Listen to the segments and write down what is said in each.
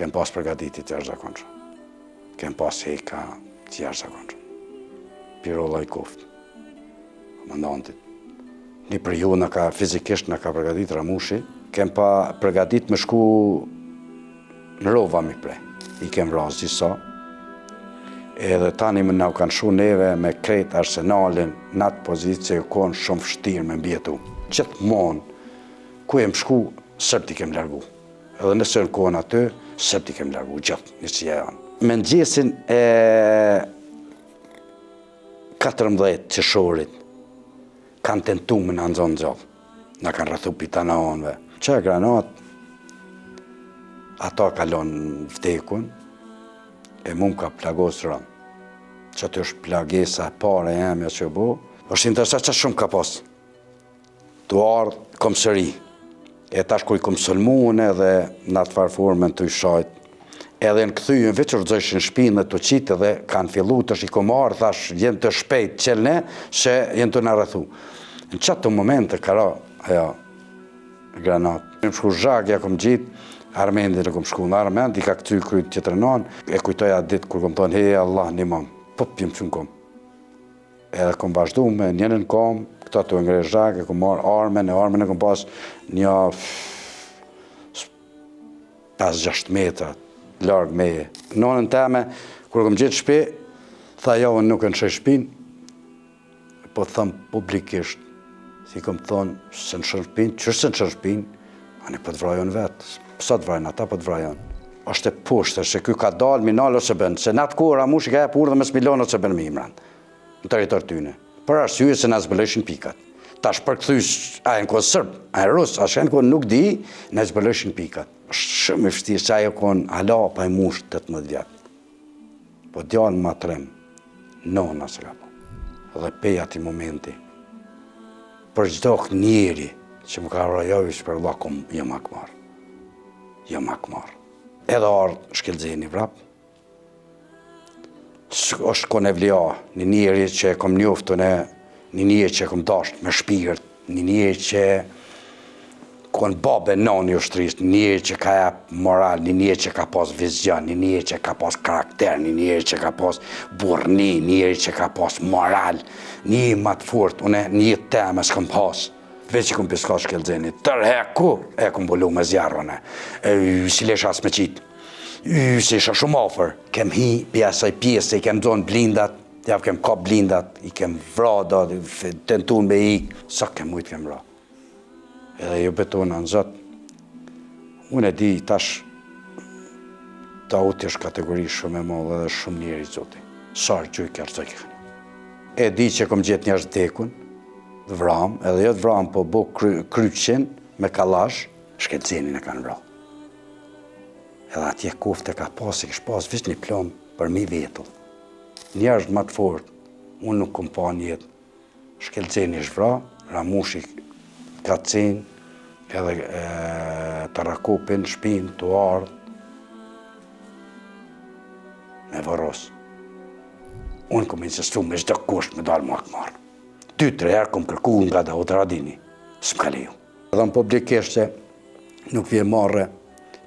kem pas përgatitit të jashtëzakonshme. Kem pas heka të jashtëzakonshme. Pirolla i Koftë, komandantit. Një periudhë na ka fizikisht na ka përgatit Ramushi, kem pa përgatit me shku në Rova mi prej. I kem vrasë gjithsa. Edhe tani më na u kanë shu neve me krejt arsenalin në atë pozitë që u konë shumë vështirë me mbjetu. Gjithmonë ku jem shku, sërt i kem largu. Edhe nëse në kohën aty, sërt i kem largu gjithë një që janë. Me mëngjesin e 14 qershorit kanë tentu me në nxonë gjallë. Na kanë rrethu pitana onve. Që granat, ata kalon vdekun, e mu më ka plagos rënë. Që aty është plagesa e pare jemja që bu. është interesant që shumë ka pas. Tu ardhë komësëri. E tash kur i kom sëlmun edhe në atë farformen të i shajt. Edhe në këthyjën veç rëzëshin shpinë dhe të qitë dhe kanë fillu të shikomar, thash jenë të shpejt qelne, se jenë të në rëthu. Në qatë të momente kara, aja, granat. Në më shku zhak, ja kom gjitë, Armendin e kom shku në Armend, i ka këty kryt që të rënon, e kujtoja ditë kur kom thonë, hej Allah një mam, pop jem që në kom. Edhe kom bashdu me njënën kom, këta të ngre zhak, e kom marë armen e kom pas një 5-6 metra, largë meje. Nonën teme, kur kom gjithë shpi, tha jo, unë nuk e në shë shpin, po thëmë publikisht, si kom thonë, se në shë shpin, qërë se në shë shpin, anë po të vrajon vetë, pësa të vrajnë, ata po të vrajon. Ashtë e pushtë, se kjo ka dalë, minalë ose bënë, se në atë kohë Ramushi ka e purë dhe mes milion ose bënë me imran, në territor tyne. Për arsye se në zbëlëshin pikat. Tash për këthys, a e në kohë sërbë, a e rusë, a shenë kohë nuk di, në zbëlëshin pikat. Shumë i fështirë që ajo konë hala pa e mushë 18 vjetë. Po djallë ma trem, nona se ka po. Dhe pej ati momenti, për gjdo njeri që më ka rajovish për Allah, kom jam akmarë. Jam akmarë. Edhe ardhë shkelzeni vrap. është kon e vlia, një njeri që e kom njoftën e, një njeri që e kom dasht me shpirt, një njeri që kon babe nani ushtrisë, një njeri që ka jap moral, një njeri që ka pas vizion, një njeri që ka pas karakter, një njeri që ka pas burni, një njeri që ka pas moral, një ma të fort, une një teme s'kom pas. Veç i kom piska shkelzeni, tërheku e kom bolu me zjarrone, si lesha as me qitë. Se isha shumë afer, kem hi pjesë e pjesë, i kem zonë blindat, javë kem kap blindat, i kem vrada, tentun me i, sa kem mujtë kem vra. Edhe ju betona në zëtë, unë e di tash, ta uti është kategori shumë e madhe dhe shumë njeri zoti. Sarë që i kërcoj kënë. E di që kom gjithë njerës dekun, dhe vram, edhe jo të vram, po bo kryqin me kalash, shkelcenin e kanë vra. Edhe atje kofte ka pas, e kish pas vish një plom për mi vetull. Njerëz më të fort, unë nuk kom pa njetë. Shkelceni është vra, Ramushi ka cen, edhe të rakopin, shpin, të ardhë, me vëros. Unë kom insistu me çdo kusht me dalë më akmarë. 2-3 herë kom kërku nga da o të radini, s'm ka leju. Edhe në publikisht që nuk vje marre,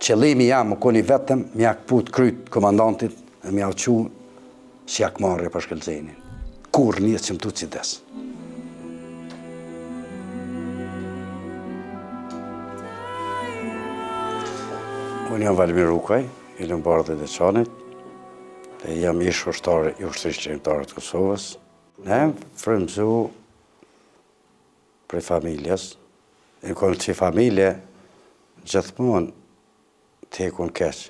qëllimi jam më koni vetëm, mja këput kryt komandantit dhe mja uqu si akmarrë për shkelcenin. Kur një që më tu si des. Unë jam Valmir Rukaj, i Lëmbarë dhe Deçanit, dhe jam ish ushtare i ushtrisë qenëtare të Kosovës. Ne frymëzu prej familjes, në konë që familje gjithmonë tekun keq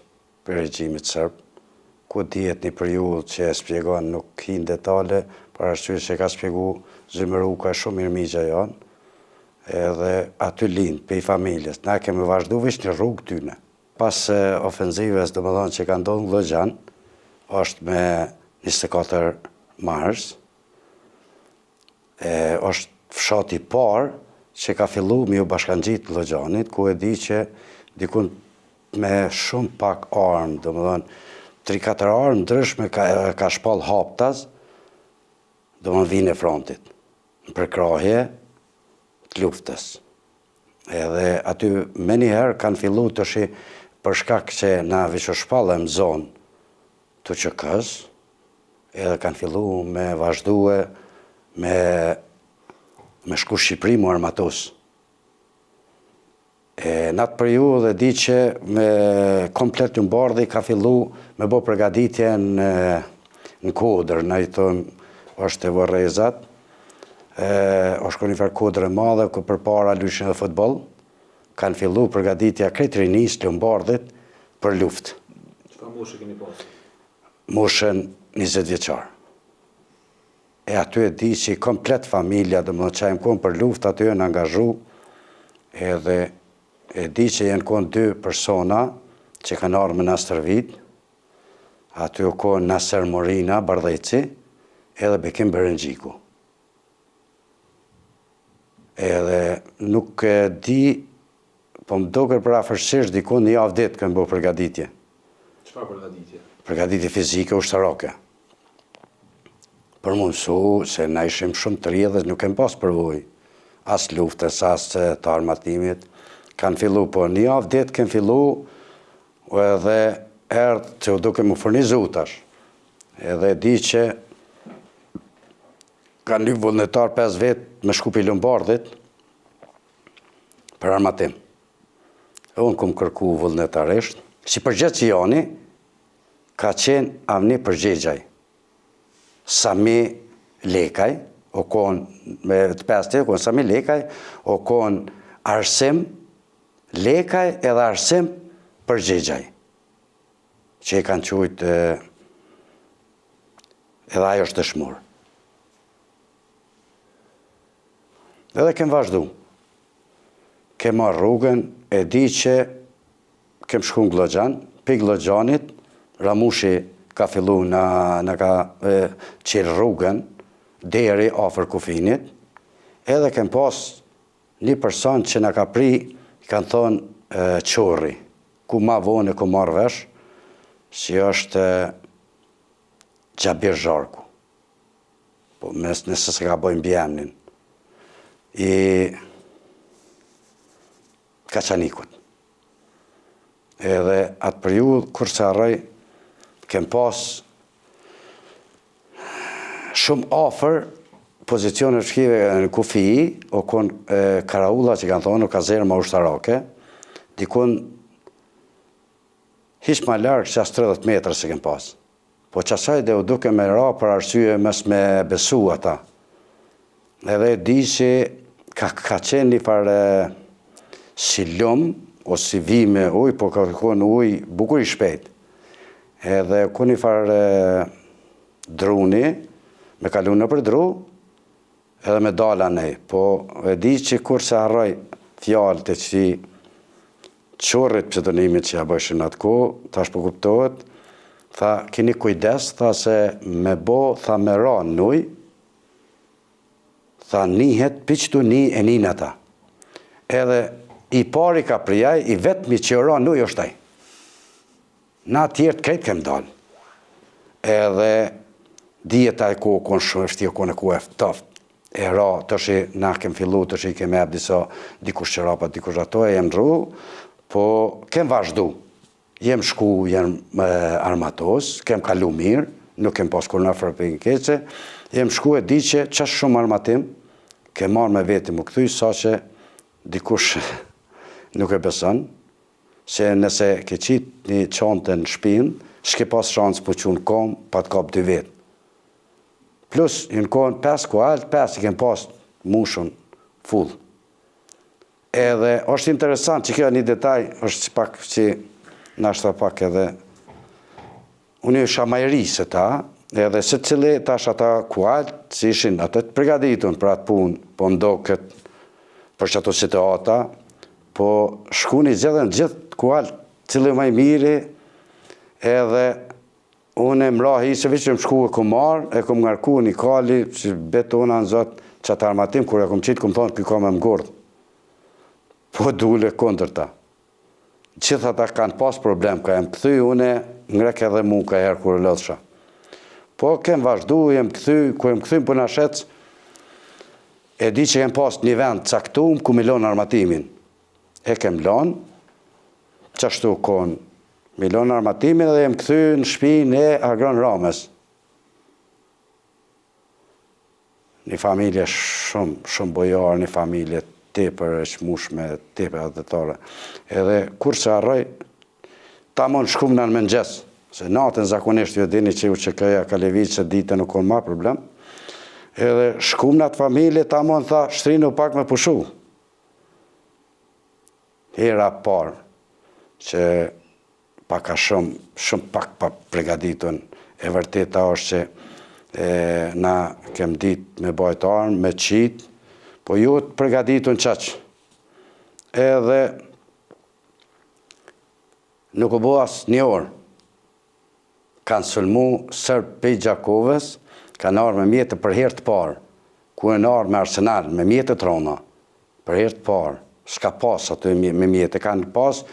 për regjimit sërb, ku dihet një periudhë që e spjegon nuk hi në detale, për arsye se ka spjegu Zymëruka shumë mirë migja janë, edhe aty lind për i familjes. Na kemi vazhdu vish një rrugë tyne. Pas ofenzives, do më thonë që ka ndonë Llogjan, është me 24 mars, është fshati parë që ka fillu me ju bashkangjit Llogjanit, ku e di që dikun me shumë pak armë, do më thonë, 3-4 armë ndryshme ka shpall haptas, do më vinë e frontit, në përkrahje të luftës. Edhe aty me njëherë kanë fillu të shi për shkak që na veçoshpallëm zonë të QK-s, edhe kanë fillu me vazhdue me shku Shqipëri mu armatos. Në atë periudhë di që me komplet Lombardi ka fillu me bo përgatitje në Kodër, na i thëmë është e Vorrezat, është ko një farë Kodër e madhe, ku për para lyshin dhe futbol, kanë fillu përgatitja krejt rinis Lombardit për luft. Çka moshë keni pasur? Moshën 20 vjeçar. E aty e di që komplet familja, dhe më qajmë konë për luft, aty e në angazhu, edhe e di që jenë konë 2 persona që kanë arë me Nastërvit, aty u konë Nasser Morina, Bardheci, edhe Bekim Berengjiku. Edhe nuk e di, po më doker për afërsisht dikun një javë ditë kënë bo përgatitje. Çfarë përgatitje? Përgatitje fizike, ushtarake. Për mundësu, se na ishim shumë të rrjedhës, nuk kem pas përvoj. As luftës, as të armatimit. Kanë fillu, po një javë ditë kanë fillu, edhe erdhë që u duke më furnizu tash. Edhe di që kanë një vullnetar 5 vetë me shkupi Lombardit për armatim. E unë këmë kërku vullnetarisht. Si përgjith që joni, ka qenë avni përgjegjaj. Sami Lekaj, o konë me të 5 o konë Sami Lekaj, o konë Arsim Lekaj edhe Arsim Përgjegjaj, që i kanë qujtë edhe ajo është dëshmur. Edhe kem vazhdu. Kem marrë rrugën, e di që kem shku në Glogjan, për Glogjanit, Ramushi ka fillu në ka qirë rrugën, deri afer kufinit, edhe kem pas një person që në ka pri, kanë thonë Qorri, ku ma vone ku marrë vesh, si është Gjabir Zharku. Po nëse se ka bojnë bjemnin. I Kaçanikut. Edhe atë periudhë, kur se arrej, kem pas shumë afer pozicionet shkive në Kufiji, o konë Karaulla që kanë thonë, o kazerma ushtarake, dikun hiq ma largë që as 30 metra se kem pas. Po qasaj dhe u duke me ra për arsye mes me besu ata. Edhe di që ka qenë një farë si lumë, o si vime uj, po ka konë uj bukur i shpejt. Edhe ku një farë druni, me kalu në për dru, edhe me dala nej. Po e di që kur se harroj fjallët e që Qorrit pseudonimit që ja bëshin atë ko, tash po kuptohet, tha, kini kujdes, tha se me bo, tha me ra nuj, tha nihet piqtu një e një ata. Edhe i pari ka prijaj, i vetëmi që ra nuj është taj. Na tjertë krejt kem dalë. Edhe djeta e ko, konë shumë efti, konë e ko eftoft. E ra, të shi, na kem fillu, të shi kem eb disa, dikush që rapat, dikush ato, e jem dru, po kem vazhdu. Jem shku, jem armatos, kem kalu mirë, nuk kem pas kur në fërë për një keqe, jem shku e di që qash shumë armatim, kem marrë me veti më këthuj, sa që dikush nuk e beson, se nëse ke qitë një qante në shpinë, shke pas shansë po qunë kom, pa të kap 2 vetë. Plus, jënë kohën 5 ku altë, 5 i kem pas mushën full. Edhe është interesant që kjo një detaj, është pak që nashta pak edhe unë e shamajri se ta, edhe se cili tash ata kualt, si ishin atë të pregaditun për atë punë, po ndo këtë për që ato situata, po shkuni gjithë kualt, cili maj miri, edhe unë e mrahi se vishë më shku e ku marë, e ku më ngarku një kali, që betona në zotë që atë armatim, kur e ku më qitë, ku më thonë, këj ka me më gordë. Po dule kondër ta. Gjitha ta kanë pas problem, ka jem këthy, une ngrek edhe mu ka herë kur e lëdhësha. Po kem vazhdu, jem këthy, ku jem këthy për në shec, e di që jem pas një vend caktum ku mi lonë armatimin. E kem lonë, qashtu konë Milon armatimin dhe jem këthy në shtëpinë e Agron Ramës. Një familje shumë bojar, një familje tepër e çmueshme, tepër adhetare. Edhe kur se harroj, tamon shkum në mëngjes, se natën zakonisht ju dini që UÇK-ja ka lëvizë që ditën nuk ka ma problem. Edhe shkum në atë familje, tamon tha, shtrinu pak me pushu. Hera parë, që paka shumë pak pa pregaditun, e vërteta është që na kem ditë me bajt armë, me qitë, po ju të pregaditun qaq. Edhe nuk u bo asë një orë. Kanë sulmu sërbë pej Gjakovës, kanë arë me mjetë për herë të parë, ku e në arë me arsenal, me mjetë të rona, për herë të parë. Shka pas aty me mjetë, kanë pas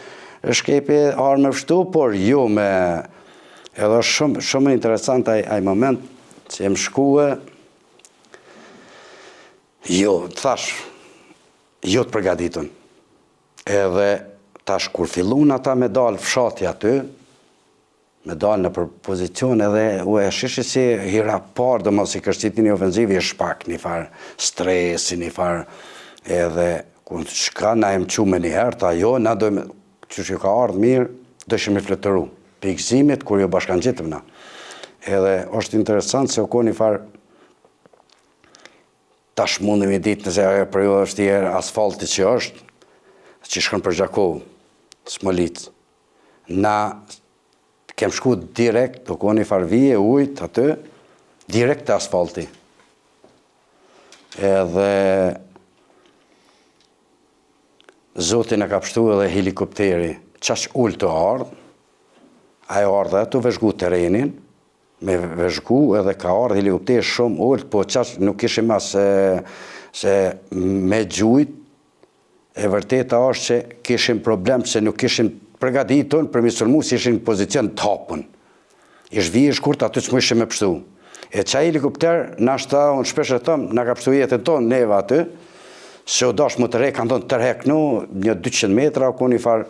shkepi arë me fështu, por ju me... Edhe shumë interesant ai moment, që jem shkue, jo, thash, jo të përgatitun. Edhe tash kur fillun ata me dalë fshati aty, me dalë në për pozicion edhe u e shishi si hira parë, dhe mos i kërstitin një ofenzivi e shpak, një farë stresi, një farë edhe, kur shka na jem qume një herë, ta jo, na dojme, që që ka ardhë mirë, dëshim i fletëru, për gëzimit, kur jo bashkan gjitëm na. Edhe është interesant se u ko një farë tash mundëm i ditë nëse ajo periudhë është tjerë asfalti që është, që shkën për Gjakovë, Smolic. Na kem shku direkt, u ko një farë vije, ujtë aty, direkt të asfalti. Edhe Zotin e ka pështu edhe helikopteri, qash ullë të ardhë, ajo ardhë të vëzhgu terenin, me vëzhgu edhe ka ardhë helikopter shumë ullë, po qash nuk ishim as se me gjujt, e vërteta është që kishim problem se nuk kishim përgatitun për misulmu si ishin në pozicion të hapun. Ish vijë shkurt aty që më ishim me pështu. E qaj helikopter, nashta unë shpesh e thëmë, na ka pështu jetën tonë neve aty, se u dash më të re, kanë thonë të tërheknu, një 200 metra, ku një farë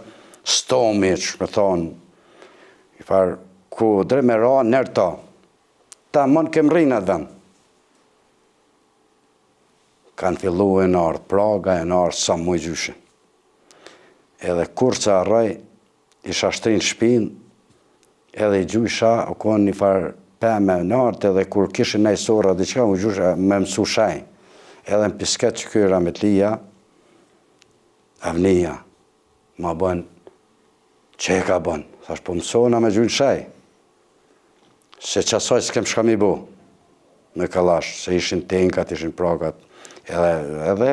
stomi, që me thonë, një farë ku dre me ra nërë ta. Ta mënë kem rrinë atë vend. Kanë fillu e në ardhë praga, e në ardhë sa më gjyshe. Edhe kur që arraj, isha shtrinë shpinë, edhe i gjysha, o konë një farë pëme në ardhë, edhe kur kishin në i sora, dhe qëka u gjysha, me mësu shaj. Edhe në pisket që kyra me të lija, avnija, ma bën, që e ka bën? Thash, po mësona me gjynë shaj. Se qasaj s'kem shka mi bo me kalash, se ishin tenkat, ishin pragat, edhe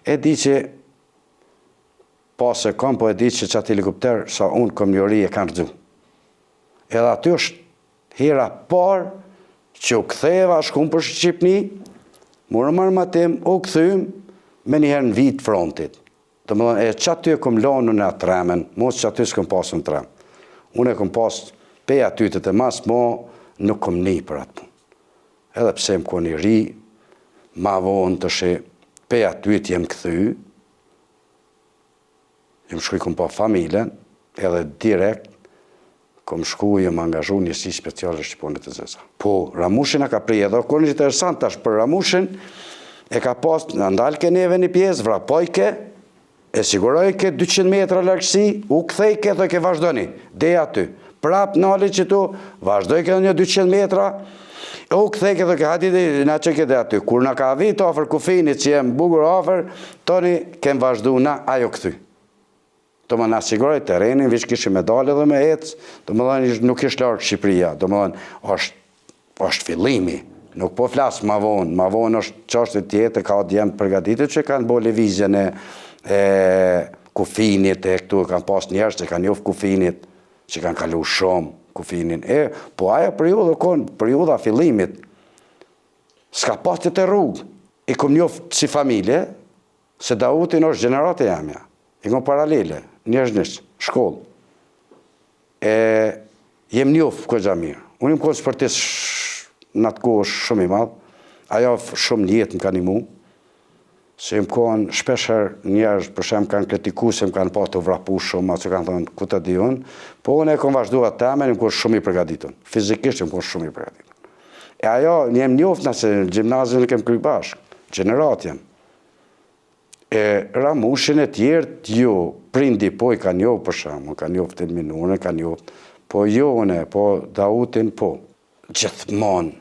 e di që pas e kam, po e di që qatë helikopter, sa unë kom njëri e kanë rëgju. Edhe aty është hera par që u ktheva, shkum për Shqipni, murë armatim, u këthym me njëherë në vitë frontit. Të më dhënë, e që aty e kom lonu në atë remen, mos që aty s'kom pasë në trem. Unë e kom pasë pe aty të mas, mo nuk kom një për atë punë. Edhe pse më koni ri, ma vonë të shë, pe aty të jem këthy, jem shkuj kom pa familjen, edhe direkt, kom shku, jem angazhu njësi speciale Shqiponit të Zeza. Po, Ramushin e ka prije, edhe kërë një interesant tash për Ramushin, e ka pas, në ndalke neve një pjesë, vrapojke, e sigurojke 200 metra largësi, u kthejke dhe ke vazhdoni, dhe aty. Prap nali që tu, vazhdojke dhe një 200 metra, u kthejke dhe ke hati dhe në që ke dhe aty. Kur në ka vit ofër kufinit që jem bugur ofër, toni kem vazhdu na ajo këthy. Do më në siguroj terenin, vish kishim medalje dhe me ecë, do më dhe nuk ishtë larkë Shqipëria, do më dhe është fillimi, nuk po flasë ma vonë është qashtë tjetë, ka djemë përgatitit që kanë bo levizjen e kufinit, e këtu kanë pas njerës që kanë jofë kufinit, që kanë kalu shumë kufinin. Po ajo periudha konë, periudha fillimit, s'ka pas të rrugë. I kom njofë si familje, se Dautin është gjenerate jamja, i kom paralele, njështë, shkollë. Jem njofë këtë gjamirë. Unë im kohë sportis në atë kohë shumë i madhë, ajo shumë njetë në ka një mu, Se më konë shpesher njerëz për shemë kanë kritiku se më kanë pa të vrapu shumë, atë që kanë thonë ku të di unë, po unë e kom vazhdu atë temen, më konë shumë i përgatitun. Fizikisht më konë shumë i përgatitun. E ajo, njem njoft nëse në gjimnazin e kem kry bashkë, gjenerat jem. E Ramushin e tjertë, jo, prindi po i ka njoft për shemë, ka njoft të minune, ka njoft, po jo une, po Dautin, po. Gjithmonë,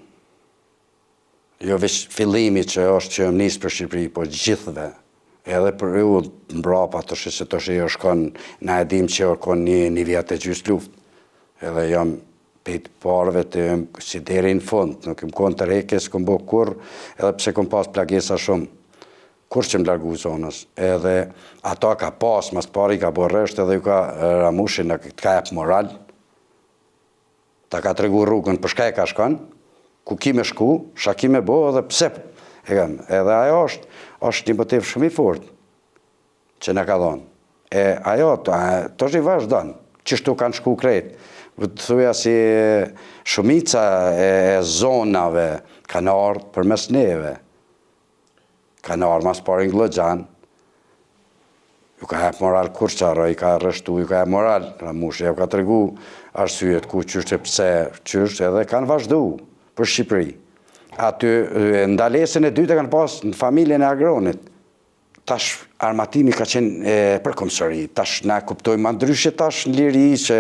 jo veç fillimi që është që më nisë për Shqipëri, po gjithëve, edhe për ju mbrapa të shi se të shi është konë, na e dim që është konë një vjetë e gjysë luft, edhe jam pejtë parëve të si deri në fund, nuk më konë të reke, s'kom bo kur, edhe pse kom pas plagesa shumë, kur që më largu zonës, edhe ato ka pas, mas pari ka bo rështë, edhe ju ka Ramushin, në ka jep moral, ta ka të regu rrugën për shka e ka shkanë, ku ki me shku, shka ki me bo, edhe pse, edhe ajo është një motiv shumë i fort, që në ka dhonë. E ajo, të është i vazhdanë, qështu kanë shku krejt, të thuja si shumica e zonave kanë ardhë për mes neve, kanë ardhë mas pari në Glogjan, ju ka hep moral Kurçarë, i ka rështu, ju ka hep moral Ramushi, ju ka të regu arsyet ku qështë e pse, qështë edhe kanë vazhdu për Shqipëri. Aty ndalesin e dytë kanë pas në familjen e Agronit. Tash armatimi ka qenë për komsëri, tash na kuptojmë ma ndryshe tash në liri që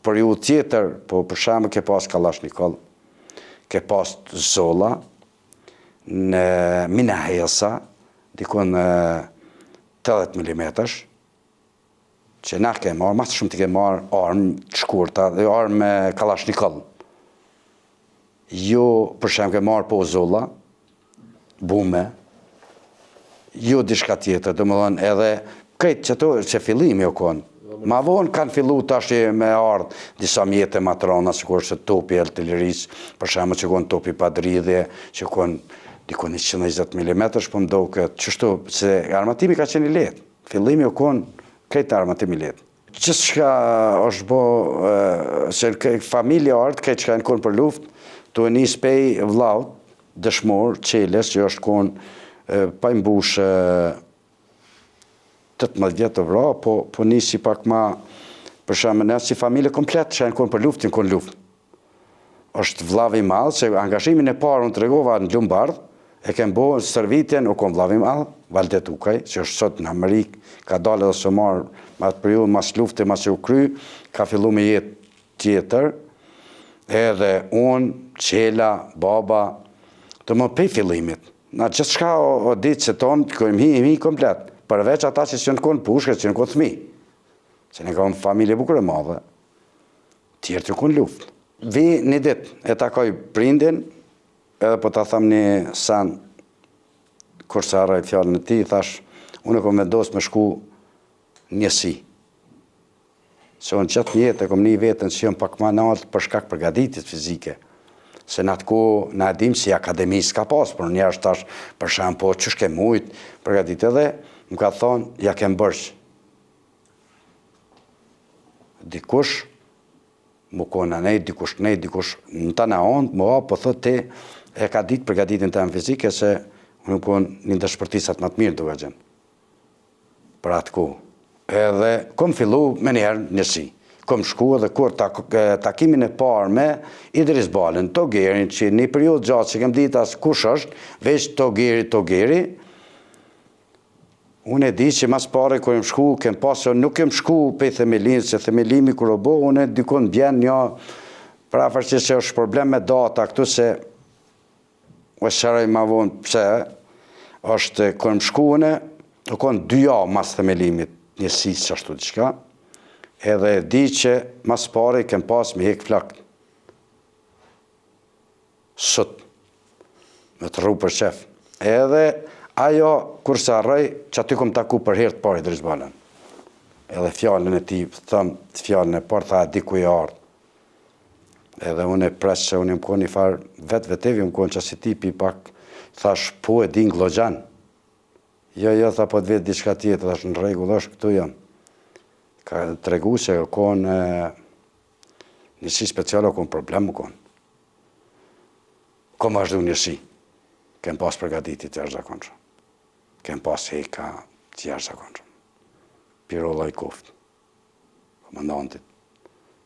për ju tjetër, po për shemë ke pas Kalashnikov, ke pas Zolla, në Mina Hesa, dikon 80 mm, që na ke marë, mas shumë ti ke marë armë të shkurta, dhe armë Kalashnikov. Jo, për shemë ke marë po Zolla, bume, jo dishka tjetër, dhe më dhënë edhe këtë që to, që fillimi o konë. Ma vonë kanë fillu tash me ardhë disa mjetë e matrona, sikur që topi e të liris, për shemë që konë topi padridhje, që konë dikon 120 mm, shpo më do këtë, qështu, se armatimi ka qenë i letë, fillimi o konë këtë armatimi letë. Qësë shka është bo, se familja ardhë, këtë shka në konë për luft, të e njës pej vlaut, dëshmor, qeles, që është konë pa imbush 18 vjetë të vra, po njësi pak ma, për shemë, ne si familje komplet, që e në konë për luft, në konë luft. është vllavi i madh, se angazhimin e parë unë tregova në Lumbardh, e kem bo stërvitjen, u kom vllavi i madh, Valdet Ukaj, që është sot në Amerikë, ka dalë edhe së marë ma të periudhë, mas lufte, mas e u kry, ka fillu me jetë tjetër, edhe unë, qela, baba, të më pej fillimit. Na gjithë shka o ditë që tonë, këmë hi komplet, përveç ata që në konë pushke, që në konë thmi, që në konë familje bukur e madhe, tjerë të konë luft. Vi një ditë, e takoj prindin, edhe po ta tham një san, kur se arraj fjallën e ti, thash, unë e kom vendos me shku njësi. Se unë qëtë jetë e kom një vetën që jam pak ma naltë për shkak përgatitit fizike. Se në atë ku në edhim si akademi s'ka pas, për njerës tash për sham po që shke mujtë përgatit edhe, më ka thonë, ja kem bërsh. Dikush, më kona nejt, dikush në të në ondë, më po thot te e ka ditë përgatitin të në fizike, se unë konë një dëshpërtisat më të mirë duke gjenë. Për atë ku. Edhe kom fillu me njerë njësi. Kom shku edhe kur takimin e parë me Idris Balën, Togerin, që një periud gjatë që kem ditë asë kush është, veç Togeri, unë e di që mas pare kër jem shku, kem pasë, nuk kem shku pe themelin, se themelimi kër o bo, unë e dikon bjen një, pra fërë që është problem me data, këtu se, o shëraj ma vonë, pse, është kër jem shku unë, o konë 2 javë mas themelimit, njësi që ashtu diqka, edhe di që mas pare kem pas me hek flak. Sot, me të rru për qef. Edhe ajo, kur se arrej, që aty kom taku për herë të parë Idris Balën. Edhe fjallën e ti, thëmë, fjallën e parë, tha, di ku i ardhë. Edhe unë e presë që unë më konë një farë, vetevi më konë që si tipi pak, thash, po e din Glogjan. Jo, tha, po të vetë diçka tjetë, thash, në regull është këtu jam. Ka të regu se konë njësi speciale, konë problem më konë. Konë vazhdu njësi. Kem pas përgatitit të është zakonësha. kem pas heka të jashtëzakonshëm. Pirolla i Koftë, komandantit.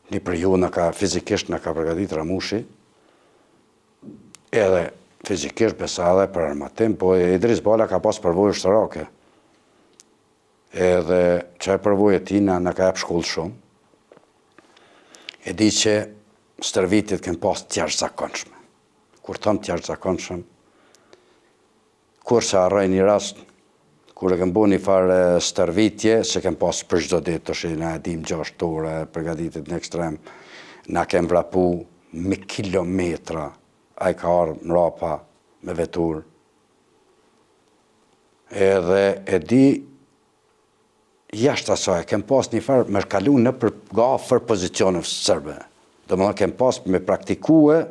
Një periudhë fizikisht në ka përgatit Ramushi, edhe fizikisht besa edhe për armatim, po Idris Bala ka pas përvojë ushtarake. Edhe që e përvojë tina në ka jep shkollë shumë. E di që stërvitit kem pas të jashtëzakonshme. Kur thëm të jashtëzakonshëm, kur se harroj një rast, kur e kem bo një farë stërvitje, se kem pas për çdo ditë, të shi na e dim 6 ore, përgatitit në ekstrem, na kem vrapu me kilometra, a i ka arë mrapa me vetur. Edhe e di, jashtë asaj, kem pas një farë me kalu në për gafër pozicionëve sërbe. Do më kem pas me praktikue,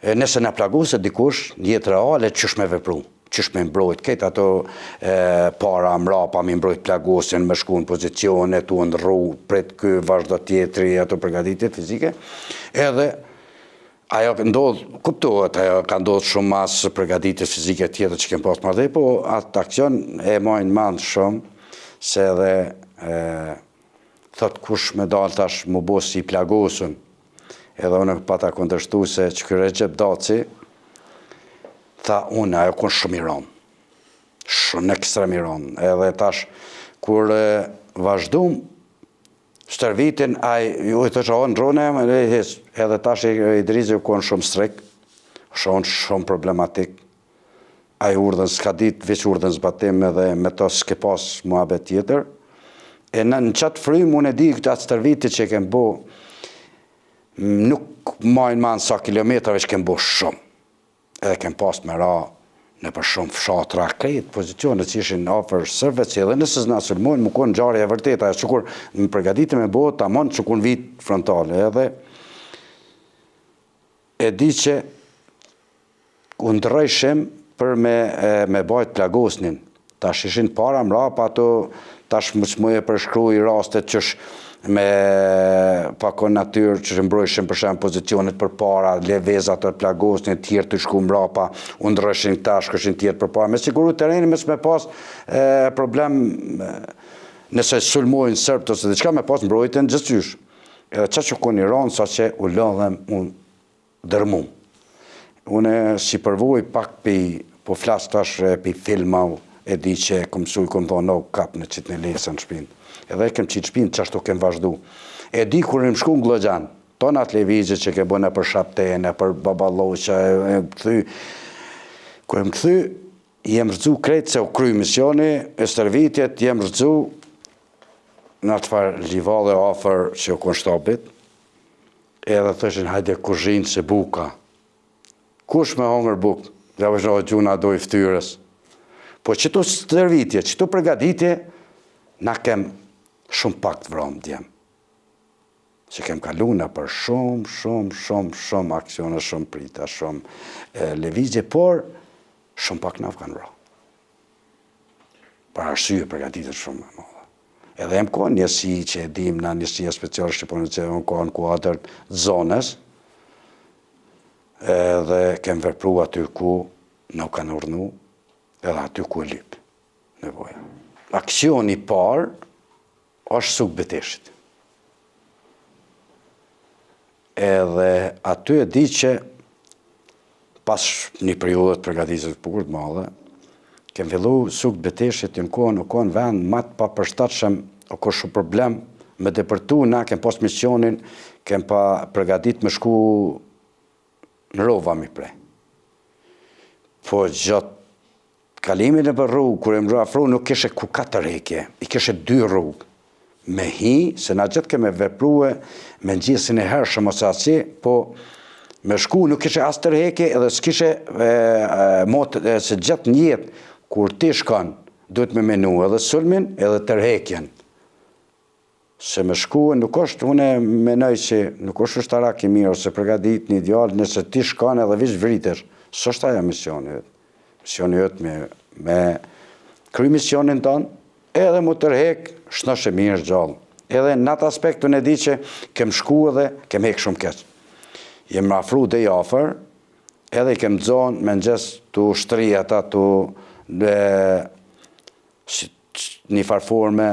nëse në plaguse dikush, një jetë reale, qësh me vepru, qësh me mbrojt, këtë ato para mrapa, me mbrojt plagusin, me shku në pozicione, tu në rru, pret kë, vazhdo tjetri, ato përgatitit fizike, edhe ajo kuptohet, ajo ka ndodhë shumë mas përgatitit fizike tjetër që kem pas më dhe, po atë akcion e majnë mandë shumë, se edhe thot kush me dalë tash më bo si plagosën, edhe unë pata kundërshtu se që kërë Recep Daci, tha unë ajo kënë shumë i ronë, shumë ekstrem i ronë, edhe tash kur vazhdum stërvitin, ju i thësha në rone, edhe tash Idrizi u kënë shumë strik, shumë problematik, a i urdhën s'ka dit, veç urdhën zbatim edhe me to s'ke pas muhabet tjetër. E në qatë frymë, unë e di këtë atë stërvitit që kem bo, nuk majnë manë sa kilometrave që kem bo shumë. Edhe kem pas me ra në për shumë fshatra, krejt pozicionet që ishin afer sërve, që edhe nësë zna sulmojnë, më konë gjarja e vërteta, qëkur më përgatitim e bo, ta monë që kun vit frontale, edhe e di që unë dërëjshim për me bajt plagosnin. Tash ishin para mrapa, ato tash më e përshkru i rastet qësh me pakon natyrë që mbrojshin për shemë pozicionet për para, levezat të plagosnin, tjerë të shku mrapa, unë dërëshin tash këshin tjerë për para. Me siguru tereni mes me pas problem nëse sulmojnë sërbët ose diçka me pas mbrojtën gjithqysh. Edhe qa që kun i ranë sa që u lodhem unë dërmum. Unë si përvoj pak po flasë tash për filma, e di që kom suj, kom thonë, no, kap në qitë në lesën shpinë. Edhe kem qitë shpinë, qashtu kem vazhdu. E di kur im shku në Glogjan, tonë atë levizje që ke bëne për Shaptene, për Babaloqa, kur im këthy, jem rëzu krejtë se u kry misioni, e stërvitjet jem rëzu në atë farë livale afer që u kon shtapit, edhe thëshin, hajde kuzhinë se buka. Kush me hongër bukë? Dhe vëshnohë gjuna do i ftyrës. Po qëtu stërvitje, qëtu përgatitje, na kem shumë pak të vromë djemë. Që kem kalu në për shumë aksione, shumë prita, shumë levizje, por shumë pak në kanë vromë. Për arsye përgatitje shumë më modhe. Edhe em ko njësi që e dim në njësia speciale Shqiponë që unë ko në kuadrë zonës, edhe kem verpru aty ku nuk kanë urnu, edhe aty ku e lypë nevoja. Aksioni parë është Suk Beteshit. Edhe aty e di që pas një periudet përgatitjes të bukur të madhe, kem fillu Suk Beteshit në kohën vend matë pa përshtatshëm, o ko shumë problem me depërtu, na kem pas misionin, kem pa përgatit me shku në rova mi prej. Po gjatë kalimin e për rrugë, kër e më afru, nuk kishe ku 4 hekje, i kishe 2 rrugë. Me hi, se na gjithë keme veprue me njësin e hershëm ose asi, po me shku nuk kishe as 3 hekje, edhe s'kishe se gjithë njetë, kur ti shkon, duhet me menu edhe sulmin, edhe 3 hekjen. Se me shku, nuk është, une menoj që nuk është ushtarak i mirë, ose përgatit një ideal, nëse ti shkon edhe vish vritesh. Së është aja misioni jëtë. Misioni jëtë me kry misionin tonë, edhe mu tërhek, shnosh e mirë gjallë. Edhe në atë aspekt unë e di që kem shku edhe kem hek shumë keq. Jem më afru dhe i afer, edhe i kem zonë me në gjesë të ushtri ata të një farforme,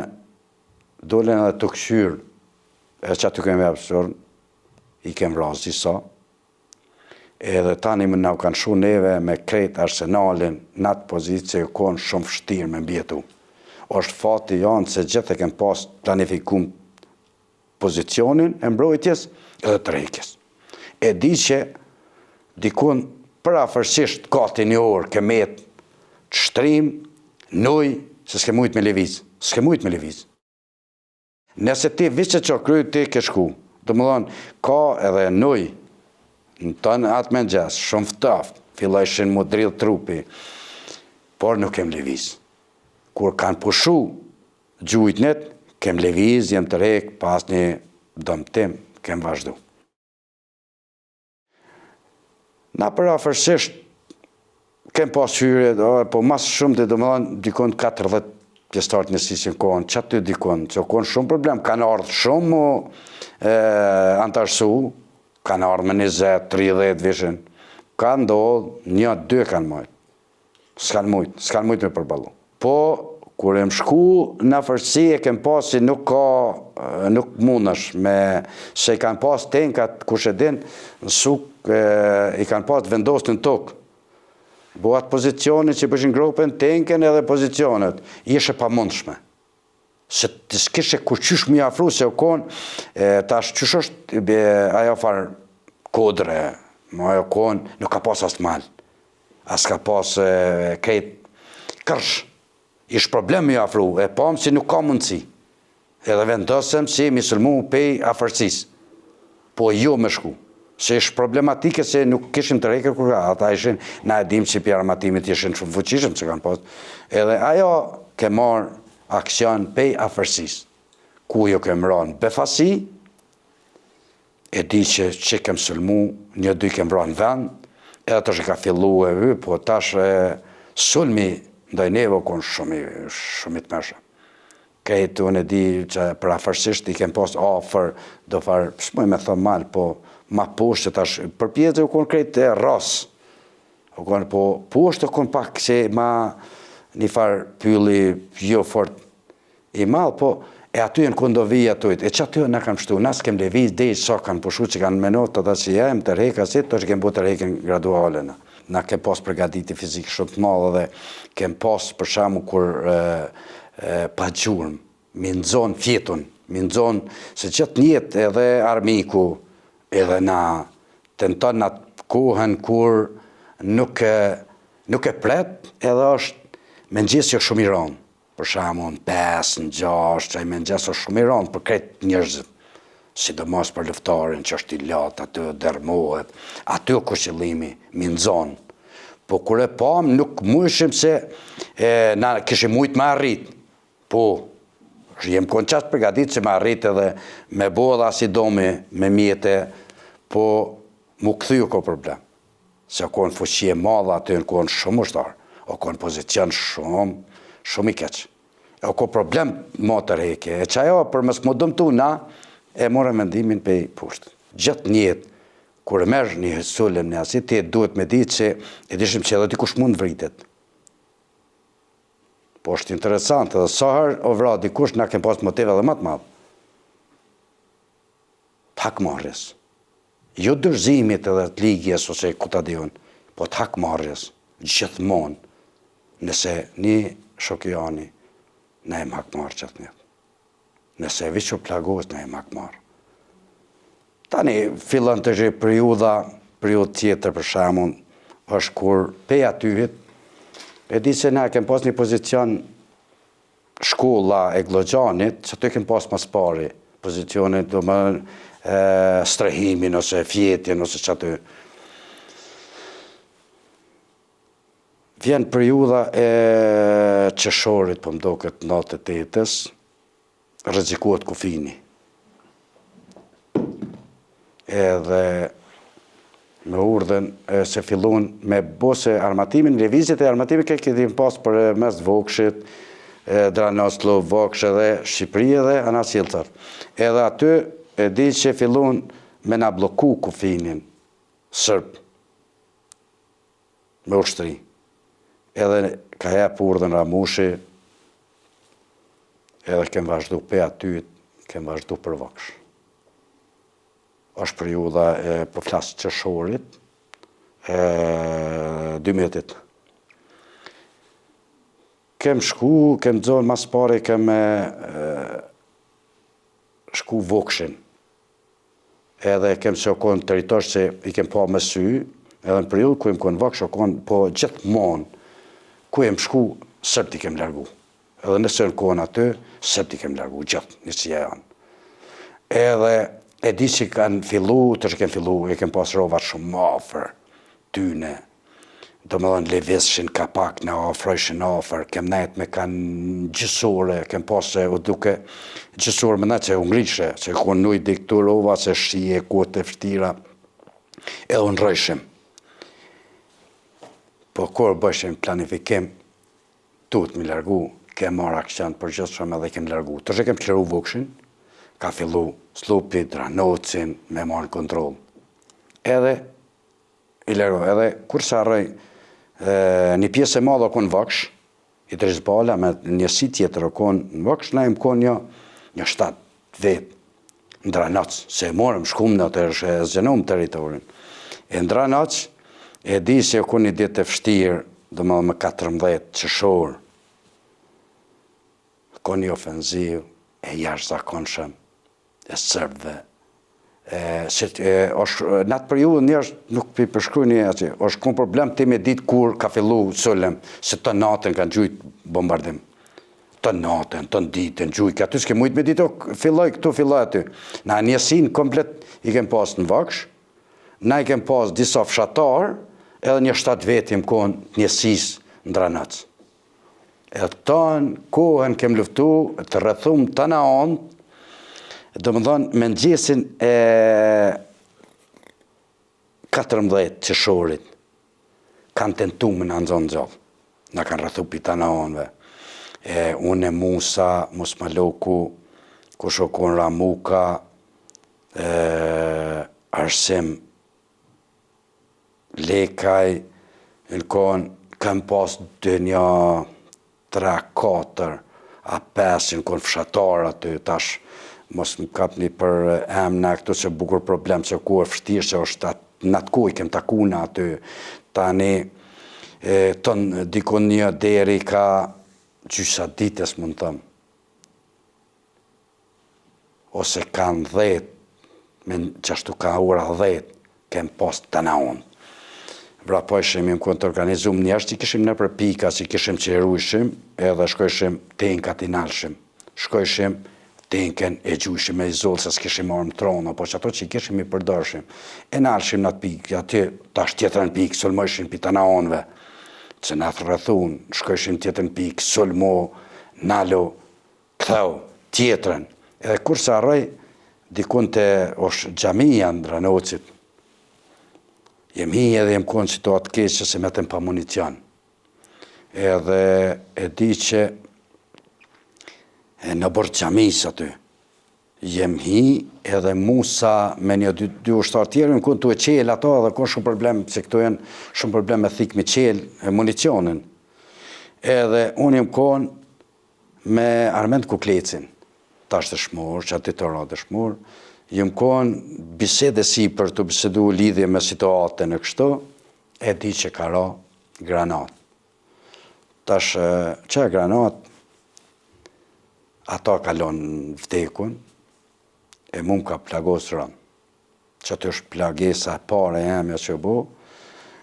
dolen edhe të këshyrë, e që aty kemi apësor, i kem vrasë disa, edhe tani më na u kanë shu neve me krejt arsenalin në atë pozitë që konë shumë vështirë me mbjetu. Është fati janë se gjithë e kem pas planifikum pozicionin e mbrojtjes edhe të rejkjes. E di që dikun përafërsisht gati një orë kemet të shtrim, nuj, se s'ke mujt me leviz. S'ke mujt me leviz. Nëse ti vishë që kryj ti ke shku, të më thonë, ka edhe nuj, në tonë atë me gjesë, shumë ftaft, fillojshin mu drill trupi, por nuk kem leviz. Kur kanë pushu gjujtnet, kem leviz, jem të rek, pas një dëmtim, kem vazhdu. Na përafërsisht, kem pas hyrje, po mas shumë të dëmëdhan, dikon 40 pjestartë në sisin kohën, që aty dikon, që konë shumë problem, kanë ardhë shumë antarësu, kanë ardhë me 20, 30 vishin, kanë ndodhë, 1-2 kanë mojtë, s'kanë mujtë me përbalu. Po, kur e më shku në afërsi e kem pas si nuk mundesh me, se i kanë pas tenkat, kush e din, në suk i kanë pas vendosë në tokë. Bo atë pozicionit që pëshin gropen, tenken edhe pozicionet, ishe pa mundshme. Se të s'kishe kur qysh më afru, se u konë, tash qysh është ajo farë kodre, ma ajo konë, nuk ka pas asë malë, as ka pas krejt kërsh. Ish problem më afru, e pamë si nuk ka mundësi. Edhe vendosëm si misulmu pej afërsis, po jo me shku. Se ishë problematike se nuk kishim të rejkër kur ata ishin, na e dim që për armatimit ishin shumë fuqishëm që kanë pas. Edhe ajo ke marë aksion pej afërsis, ku jo ke mranë befasi, e di që kem sulmu, 1-2 kem mranë vend, edhe të që ka fillu e vy, po tash sulmi ndaj neve konë shumë të mërshë. Kejtë unë e di që për afërsisht i kem pas afer, do farë, s'moj me thëmë malë, po ma poshtë tash, për pjetë u konë krejtë e rasë, po poshtë u konë pak që ma një farë pylli jo fort i malë, po e aty e në kondovija tujtë, e që aty në kam shtu, nësë kem leviz dhe i sa kanë pushu që kanë menot të da që jem të rejka si, të që kem bu të rejken gradualena. Na kem pas përgatiti fizikë shumë të malë dhe kem pas për shamu kur pa gjurëm, mi nëzonë fjetun, mi nëzonë se qëtë njetë edhe armiku, edhe na tenton atë kohën kur nuk e pret, edhe është me nxjesë që shumë i ronë. Për shembull 5, 6, që me nxjesë është shumë i ronë për kretë njerëzit. Sidomos për luftarin që është i latë, aty dërmohet, aty o kushëllimi, mi nëzonë. Po kur e pam, nuk mujshim se na kishim mujtë me arrit. Po, jem konë qasë përgatit që me arrit edhe me bo dhe asidomi me mjete, po mu këthy u ko problem. Se o konë fuqie madhe aty në konë shumë ushtarë, o konë pozicion shumë i keqë. O ko problem më të rejke, e që ajo për mësë më dëmtu na, e more mendimin pe i pushtë. Gjithë njetë, kur e merë një hësullin në asit, ti duhet me ditë që e dishim që edhe dikush mund vritet. Po është interesant, edhe sahër o vra dikush na kem pas motive dhe matë madhë. Të hakmarrjes. Jo dërzimit edhe të ligjes ose kutadion, po të hakmarrjes, gjithmonë, nëse një shokjani ne e hakmarrë qëtë njëtë. Nëse e vishë plagos, ne e hakmarrë. Tani, fillon të gjithë periudhë tjetër për shamun, është kur pej atyhit, e di se ne kem pas një pozicion shkolla e Glogjanit, që të kem pas mas pari, pozicionit do më strehimin ose fjetin ose që aty. Vjen periudha e qeshorit, po mdo këtë 98-ës, rrezikohet kufini. Edhe me urdhën se fillon me bose armatimin, levizjet e armatimit këtë pas për mes Vokshit, Dranoslo, Voksh dhe Shqipëri dhe Anasiltar. Edhe aty e di që fillon me na bloku kufinin sërb me ushtri. Edhe ka jep urdhën Ramushi edhe kem vazhdu pe aty, kem vazhdu për vaksh. Është periudha e po flas qershorit, 12. Kem shku, kem zonë mas pare, kem shku vokshin. Edhe kem që okon territor që i kem pa me sy, edhe në periudhë ku jem kon vaksh, okon po gjithmonë, ku jem shku, sërt i kem largu. Edhe nëse në kohën aty, sërt i kem largu, gjithë, një që janë. Edhe e di që kanë fillu, të që kem fillu, e kem pas rovat shumë afer, tyne, do më dhënë leveshin ka pak në afrojshin afer, kem nejt me kanë gjësore, kem pas se u duke gjësore me nejt që u ngrishe, që ku nuj dikturova, që shije, kote, fështira, edhe unë rëshim. Po kur bëshim planifikim, tut mi largu, kem marrë aksion për gjithshëm edhe kem largu. Të që kem qëru vokshin, ka fillu slupi, dranocin, me marrë kontrol. Edhe, i largu, edhe kur sa rëj, një pjesë e madhe okon vaksh, i Drizbala me njësi tjetër okon në vaksh, na im kon një 7 vetë në Dranac, se e morëm shkum në të zgjenum teritorin. E në Dranac, e di se okon një ditë e fështirë, dhe me 14 qëshorë, okon një ofenziv e jashtëzakonshëm e serbëve. Në atë periudhë njerëz nuk përshkrujnë atë, është kon problem ti me ditë kur ka fillu sulem, se të natën kanë gjujt bombardim. Të natën, të ditën, gjujt, aty s'ke mujt me ditë, filloj këtu, filloj aty. Na njësin komplet i kem pas në vaksh, na i kem pas disa fshatar, edhe një 7 vetim konë njësis në Dranac. Edhe tonë, kohën kem luftu, të rrethum të na onë, do më thonë, me nëgjesin e 14 qëshorit, kanë tentu me në nëzonë gjallë. Në kanë rëthu pita në onëve. Unë e Musa, Musmaloku, Kushokon Ramuka, Arsim, Lekaj, në konë kanë pas 2, 3, 4, a 5, në konë fshatar aty, tash, mos më kapni për emna këtu që bukur problem që ku e fështirë që është në atë ku i kem taku në aty. Tani, tonë dikon një deri ka gjysa ditës mund thëmë. Ose kanë 10, qashtu ka ura 10, kem post të na unë. Vra po ishim im kënë të organizum njështë, që kishim në për pika, që kishim që erujshim, edhe shkojshim tenkat i nalshim. Shkojshim tenken e gjujshim e izolë, se s'kishim marrë më trono, po që ato që i kishim i përdërshim. E nalshim në atë pikë, aty tash tjetërën pikë, sulmojshim pita na onëve, që në atë rrëthun, shkojshim tjetërën pikë, sulmo, nalo, këthau, tjetërën. Edhe kur sa arroj, dikun të është gjamija në Dranocit, jem hi edhe jem konë situatë keqë se me të pa municion. Edhe e di që në bërë gjamis aty, jem hi edhe Musa me një 2 ushtarë tjerë, në kënë të e qelë ato edhe kënë shumë problem, se këto jenë shumë problem me thikë me qelë municionin. Edhe unë jem konë me Armend Kuklecin, ta është shmur, që aty të radë shmur, jem konë bisede si për të bisedu lidhje me situatën e kështu, e di që ka ra granat. Tash që e granat, ata kalon vdekun, e mu ka plagos rënë. Që aty është plagesa pare e emja që bu,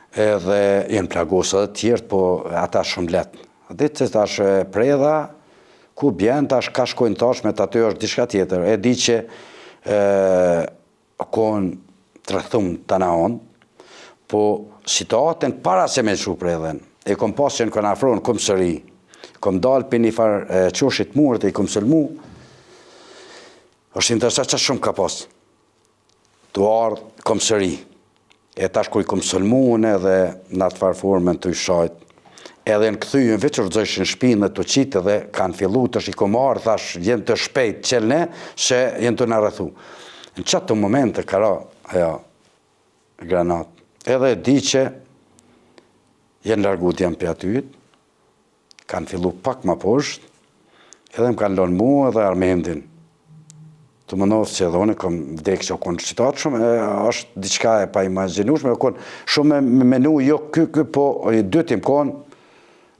edhe jenë plagos edhe tjertë, po ata shumë letë. Ditë që tash predha, ku bjenë, tash ka shkojnë tash me të aty është dishka tjetër. E di që konë të rëthum të na onë, po situatën para se me shu predhen, e kom pas që në kënë afronë këmë sëri, kom dalë për një farë qoshit murët e i kom sëlmu, është interesat që shumë ka pas. Tu ardhë kom sëri, e tash ku i kom sëlmu unë edhe në atë farë formën të i shajt, edhe në këthyjën veqër dzojshin shpinë dhe të qitë dhe kanë fillu të shikom ardhë, thash jenë të shpejt qelne, se jenë të në rëthu. Në qatë të momente ka ra, ajo, granat, edhe di që jenë largut jam për atyjit, kanë fillu pak ma poshtë, Edhe më kanë lënë mua dhe Armendin. Të më nodhë që edhe unë kom vdekë që o konë qitatë shumë, është diçka e pa imagjinushme, o konë shumë me menu, jo ky, po dy tim konë,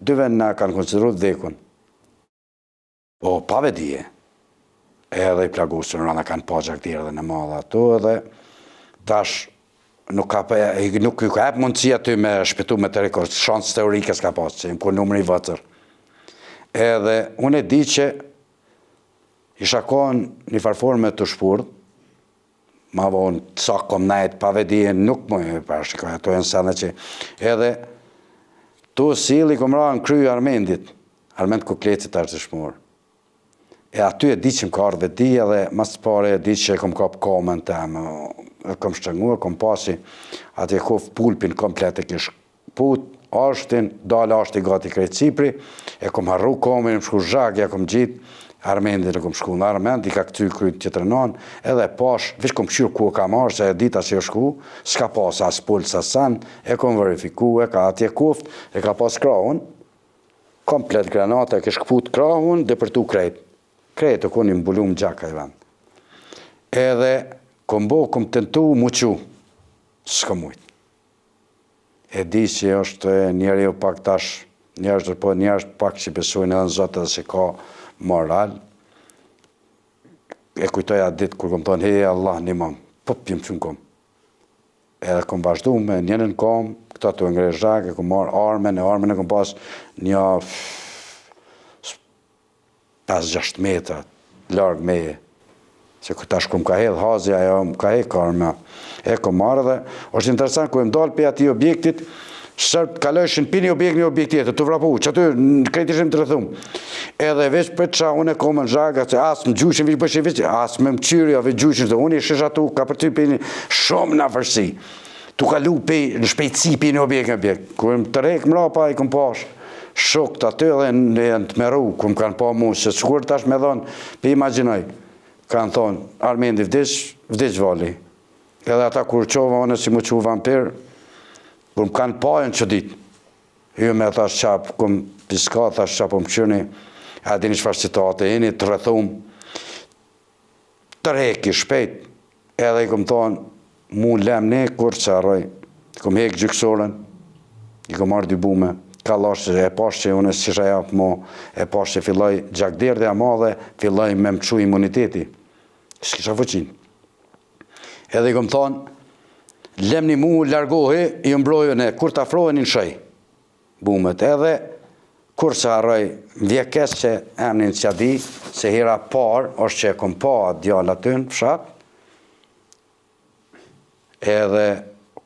dyve na kanë konsideru vdekun. Po pa vedije, edhe i plagusën, rana kanë pa gjaktirë dhe në madha ato, edhe tash nuk ka mundësia ty me shpetu me të rekord, shansë teorike s'ka pasë, që im ku numëri i vëtër. Edhe unë e di që isha konë një farforme të shpurdh, ma vonë të sakë kom najtë pa vedije, nuk më e parashikoj, ato e nësane që edhe tu sili kom ra në kryu Armendit, Armend Kuklecit është të shmurë. E aty e di që më ka ardhë vedije dhe mas të pare e di që e kom kap komen të emë, e kom shtrënguar, kom pasi atë e kof pulpin komplet e kish put, ashtin, dalë ashti gati krejt Cipri, e kom harru komen, më shku zhagja, kom gjitë, Armendin e kom shku në Armend, i ka këty kryt tjetër non, edhe pash, vish kom qyrë ku e ka marrë, se e dita që e shku, s'ka pas as puls as san, e kom verifiku, e ka atje kuft, e ka pas krahun, komplet granata, e kish këput krahun, dhe për tu krejt. Krejt e koni mbulum gjaka i vend. Edhe, kom tentu muqu, s'ka mujt. E di që është njeri o pak tash, njerëz pak që besojnë edhe në Zotë edhe se ka moral, e kujtoja ditë kur kom thonë, hej Allah një mam, po pjëm që në kom. Edhe kom vazhdu me njënën kom, këta të ngre zhak, e kom marrë armen e kom pas një 5-6 metra, largë meje, se këta shkum ka hedhë hazja, ajo më ka hedhë karme, e kom marrë dhe, është interesant ku e më dalë për ati objektit, sërpë kalëshin pini objekt një objekt tjetër, të vrapu, që aty krejt ishim të rëthum. Edhe veç për qa unë e komën zhaga, që asë më gjushin, vish bëshin, asë më qyri, ave gjushin, unë i shish atu, ka për ty pini shumë në vërsi. Tu ka lu në shpejtësi pini objekt. Kër më të rejkë më rapa, i këm pash shok të aty dhe në të meru, kër më kanë pa mu, që shkur tash me dhonë, për imaginoj, kanë thonë, Armendi vdish vali. Edhe ata kur qova unë si më qu vampir, kur më kanë pajën që ditë, ju me thash qapë, këm piska, thash qapë më qëni, a dini qëfar citate, jeni të rëthum, të reki shpejt, edhe i këm thonë, mu lem ne kur që arroj, këm hek gjyksoren, i këm marrë dy bume, ka lash që e pash që unë si shajap mo, e pash që filloj gjakdirë dhe amadhe, filloj me më qu imuniteti, s'kisha fëqin. Edhe i këm thonë, lemni mu largohi, i mbrojën e kur të afrojën në shëj, bumet edhe, kur që arroj, vjekes që emnin që di, se hera par, është që e kom pa djallë aty në fshat, edhe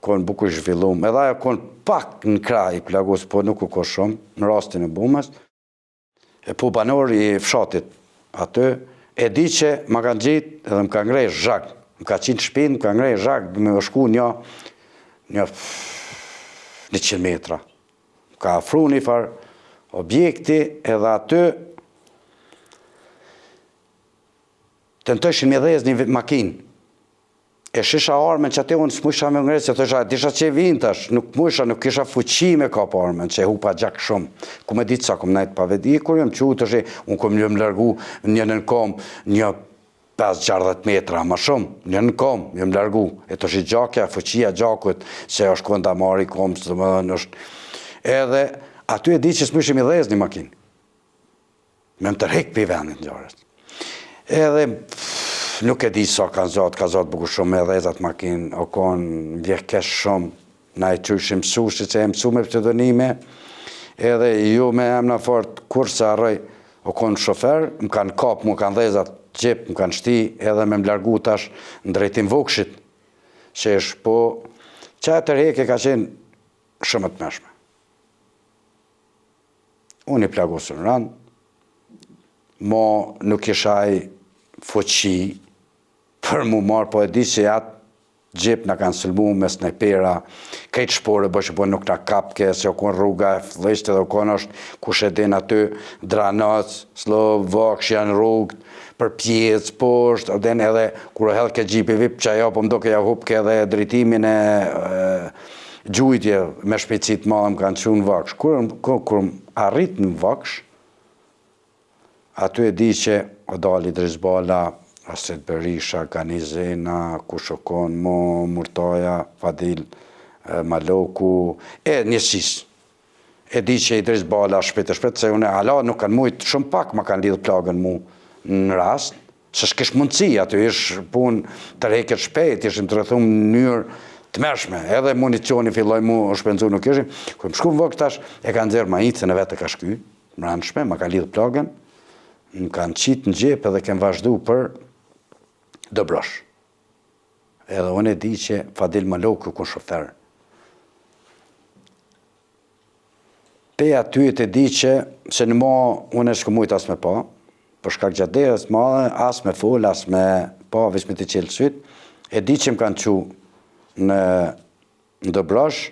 konë buku i zhvillum, edhe ajo konë pak në kraj, plagos, po nuk u ko shumë, në rastin e bumës, e po banor i fshatit aty, e di që ma kanë gjitë edhe më kanë ngrej zhak, më ka qinë shpinë, më ka ngrej zhak, me më shku një 100 metra. Më ka afru një farë objekti edhe aty tentëshin me dhez një makinë. E shisha armen që aty unë s'musha me ngrej, se thësha, disha që vintash, nuk musha, nuk kisha fuqi me kap armen, që e hupa gjak shumë. Ku me ditë sa kom najtë pa vedi, kur jam që të shi, unë kom një më lërgu një nën kom, një 5-60 metra, ma shumë, një në kom, jam largu, e të shi gjakja, fuqia gjakut, se është kënda mari kom, së të më dhe nështë. Edhe, aty e di që s'mushim i dhez një makinë. Me më tërhek për i vendin të gjarës. Edhe, nuk e di sa ka zotë buku shumë me dhezat makinë, o konë vjekesh shumë, na i qyshim mësushi që e mësu me pseudonime, edhe ju me emna fort, kur se arroj, o konë shofer, më kanë kap, më kanë dhezat gjep, më kanë shti, edhe me më largu tash në drejtim Vokshit, që është po, që e tërheke ka qenë shumë të meshme. Unë i plagosën rëndë, mo nuk ishaj fuqi për mu marë, po e di që atë gjep në kanë sëlmu me snajpera, kejtë shpore bëshë, po nuk në kapke, se o konë rruga e fëllështë edhe o konë është kush e din aty, Dranac, Slovaksh janë rrugë, për pjesë, poshtë, edhe kur e hedhë ke gjipi vip, që ajo po mdo ke ja hupke edhe drejtimin e gjujtje me shpejtësit madhe më kanë që në Vaksh. Kur arrit në Vaksh, Aty e di që o dali Idris Bala, Asret Berisha, Ganizena, Kushokon, Murtaja, Fadil Maloku, e njësis. E di që Idris Bala shpejt, se unë hala nuk kanë mujt, shumë pak ma kanë lidhë plagën mu në rast, se s'kesh mundësi, aty ish pun të reket shpejt, ishim të rëthum në njërë të mërshme, edhe municioni filloj mu o shpenzu nuk ishim, kërë më shku më vëk tash, e kanë zërë ma itëse në vetë ka shky, më rëndshme, ma ka lidhë plagën, më kanë qitë në gjepë edhe kem vazhdu për Dobrosh. Edhe unë e di që Fadil Maloku ku shofer. Pe aty e di që, se në mo unë e shku mujtë as me pa, për shkak gjaderës madhe, as me full, as me pa, veç me të qelë syt, e di që më kanë qu në Dobrosh,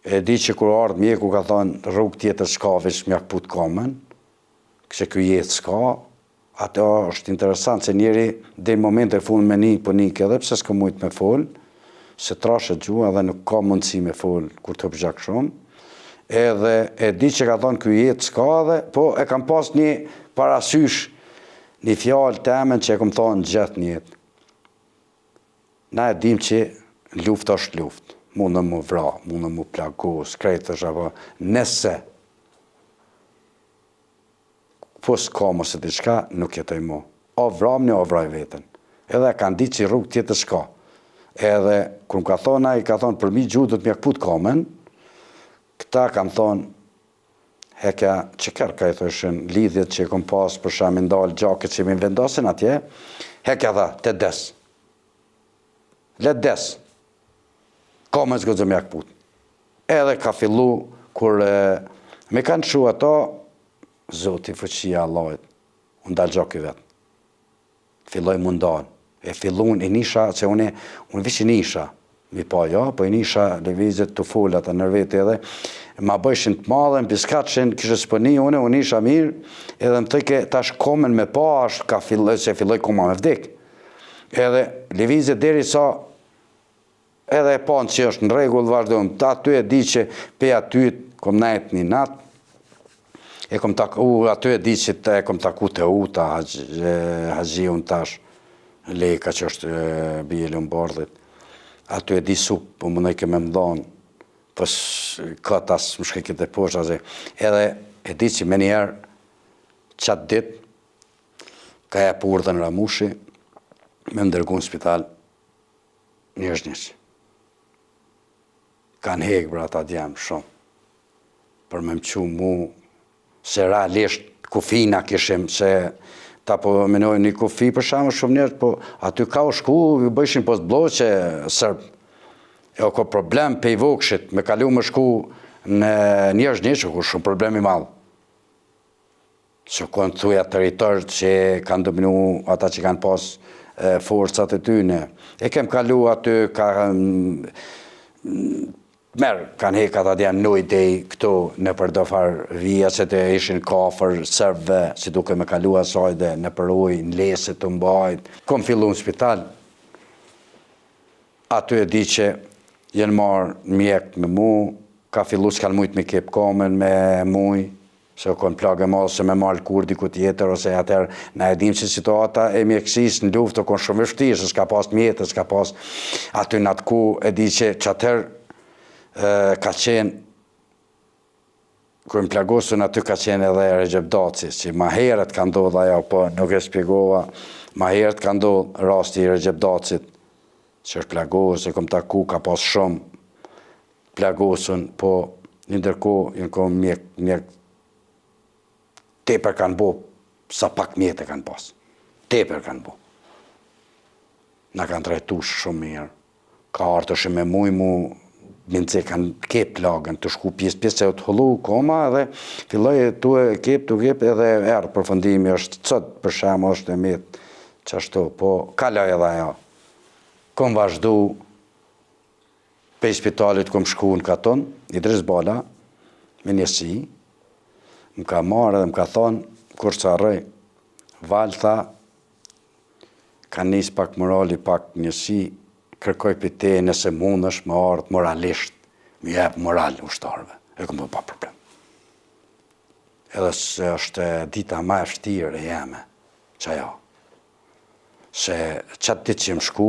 e di që kur ardhë mjeku ka thonë rrugë tjetër s'ka, veç mjak put komen, këse kjo jetë s'ka, ato është interesant, se njeri dhe në moment e full me një, po një këdhe, pëse s'ka mujtë me full, se trashe gjua dhe nuk ka mundësi me full kur të përgjak shumë, edhe e di që ka thonë kjo jetë s'ka dhe, po e kam pas një parasysh, një fjallë temen që e kam thonë gjithë një jetë. Na e dim që luft është luft, mundë mu vra, mundë mu plagos, krejtësh, apo nëse po s'ka mos e diçka, nuk jetoj mu. O vramni, o vraj vetën. Edhe kanë ditë që rrugë tjetër s'ka. Edhe, kër më ka thonë, i ka thonë, për mi gjuhë do të mjak put komen, këta kam thonë, hekja që kërka i thëshën, lidhjet që kom pas për shamin dalë gjaket që mi vendosin atje, hekja dha, të des. Let des. Komen s'go të mjak put. Edhe ka fillu, kur me kanë shu ato, Zoti fëqia Allahit, unë dalë gjoki vetë. Filloj mundan. E fillun i nisha, që unë vish i nisha, mi pa ja, po i nisha levizit të fullat e nërveti edhe, ma bëjshin të madhe, në piskatëshin, kështë spëni unë nisha mirë, edhe më tëjke tash komen me pa, se filloj koma me vdik. Edhe levizit deri sa, edhe e panë që është në regull vazhdojmë, ta ty e di që pe aty kom najtë një natë, e kom taku, aty e di që e kom taku të uta, Haxhiun tash, Leka që është bie Lombardit. Aty e di sup, po më nëjke me mdhanë, pës këtë asë më shkekit e poshtë, edhe e di që me njerë qatë dit, ka e për urdhën Ramushi, me ndërgu në spital njësh. Kanë hekë bra ata djemë shumë, për me më që mu, se realisht kufina kishim, se ta po menoj një kufi për shamë shumë njerët, po aty ka u shku, ju bëjshin post bloqe sërbë. E o ko problem pe i vokshit, me kalu më shku në njërës një që ku shumë problemi madhë. Që konë thuja teritor që kanë dominu ata që kanë pas forcat e tyne. E kem kalu aty, merë, kanë heka ta djenë në idej këto në për dofar vija që të ishin kafër sërbëve, si duke me kalu asajde në për ujë, në leset të mbajt. Kom fillu në spital, aty e di që jenë marë mjek me mu, ka fillu s'kanë mujt me kep komen me muj, se o konë plagë malë se me malë kur diku tjetër, ose atër na e dim që situata e mjekësis në luft o konë shumë vështirë, se s'ka pas mjetër, s'ka pas aty në atë ku e di që atër ka qenë, kërë më plagosën aty ka qenë edhe Recep Daci, që ma herët ka ndodhë ajo, po nuk e spjegova, ma herët ka ndodhë rasti i Recep Dacit, që është plagosë, e kom taku, ka pas shumë plagosën, po një ndërko, jënë kom mjek, teper kanë bo, sa pak mjetë kanë pas, teper kanë bo. Na kanë trajtu shumë mirë, ka artë është me mu, mince kanë kep plagën, të shku pjesë se të hëllu koma edhe filloj e tu e kep edhe erë përfundimi është cët për shemë është e mitë qashtu, po kaloj edhe ajo. Kom vazhdu pej spitalit kom shku në Katon, Idris Bala, me njësi, më ka marrë edhe më ka thonë, kur që arrej, valë tha, ka njës pak morali, pak njësi, kërkoj për te nëse mund është më ardhë moralisht, më jepë moral ushtarëve, e këmë pa problem. edhe se është dita ma e vështirë e jeme, që ajo. Se qatë ditë që më shku,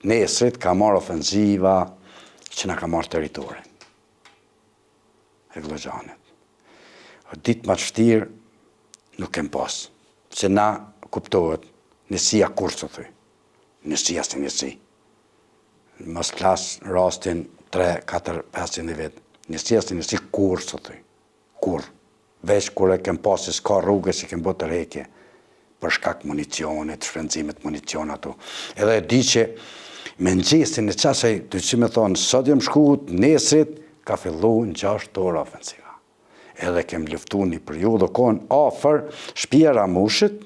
nesrit ka marrë ofenziva që na ka marrë teritorin e Glogjanit. Ditë ma të vështirë nuk kem pas, se na kuptohet njësia kur së thuj, njësia si njësi. Mos klas rastin 3, 4, 500 vetë, njësia si njësi kur së thuj, kur. Veç kur e kem pas se s'ka rrugës i kem bërë tërheqje për shkak municionit, shpenzimit municion ato. Edhe e di që me ngjesin e qasaj, të që me thonë, sot jem shkut, nesrit, ka fillu në 6 orë ofensiva. Edhe kem luftu një periudhë konë afer shtëpia Ramushit,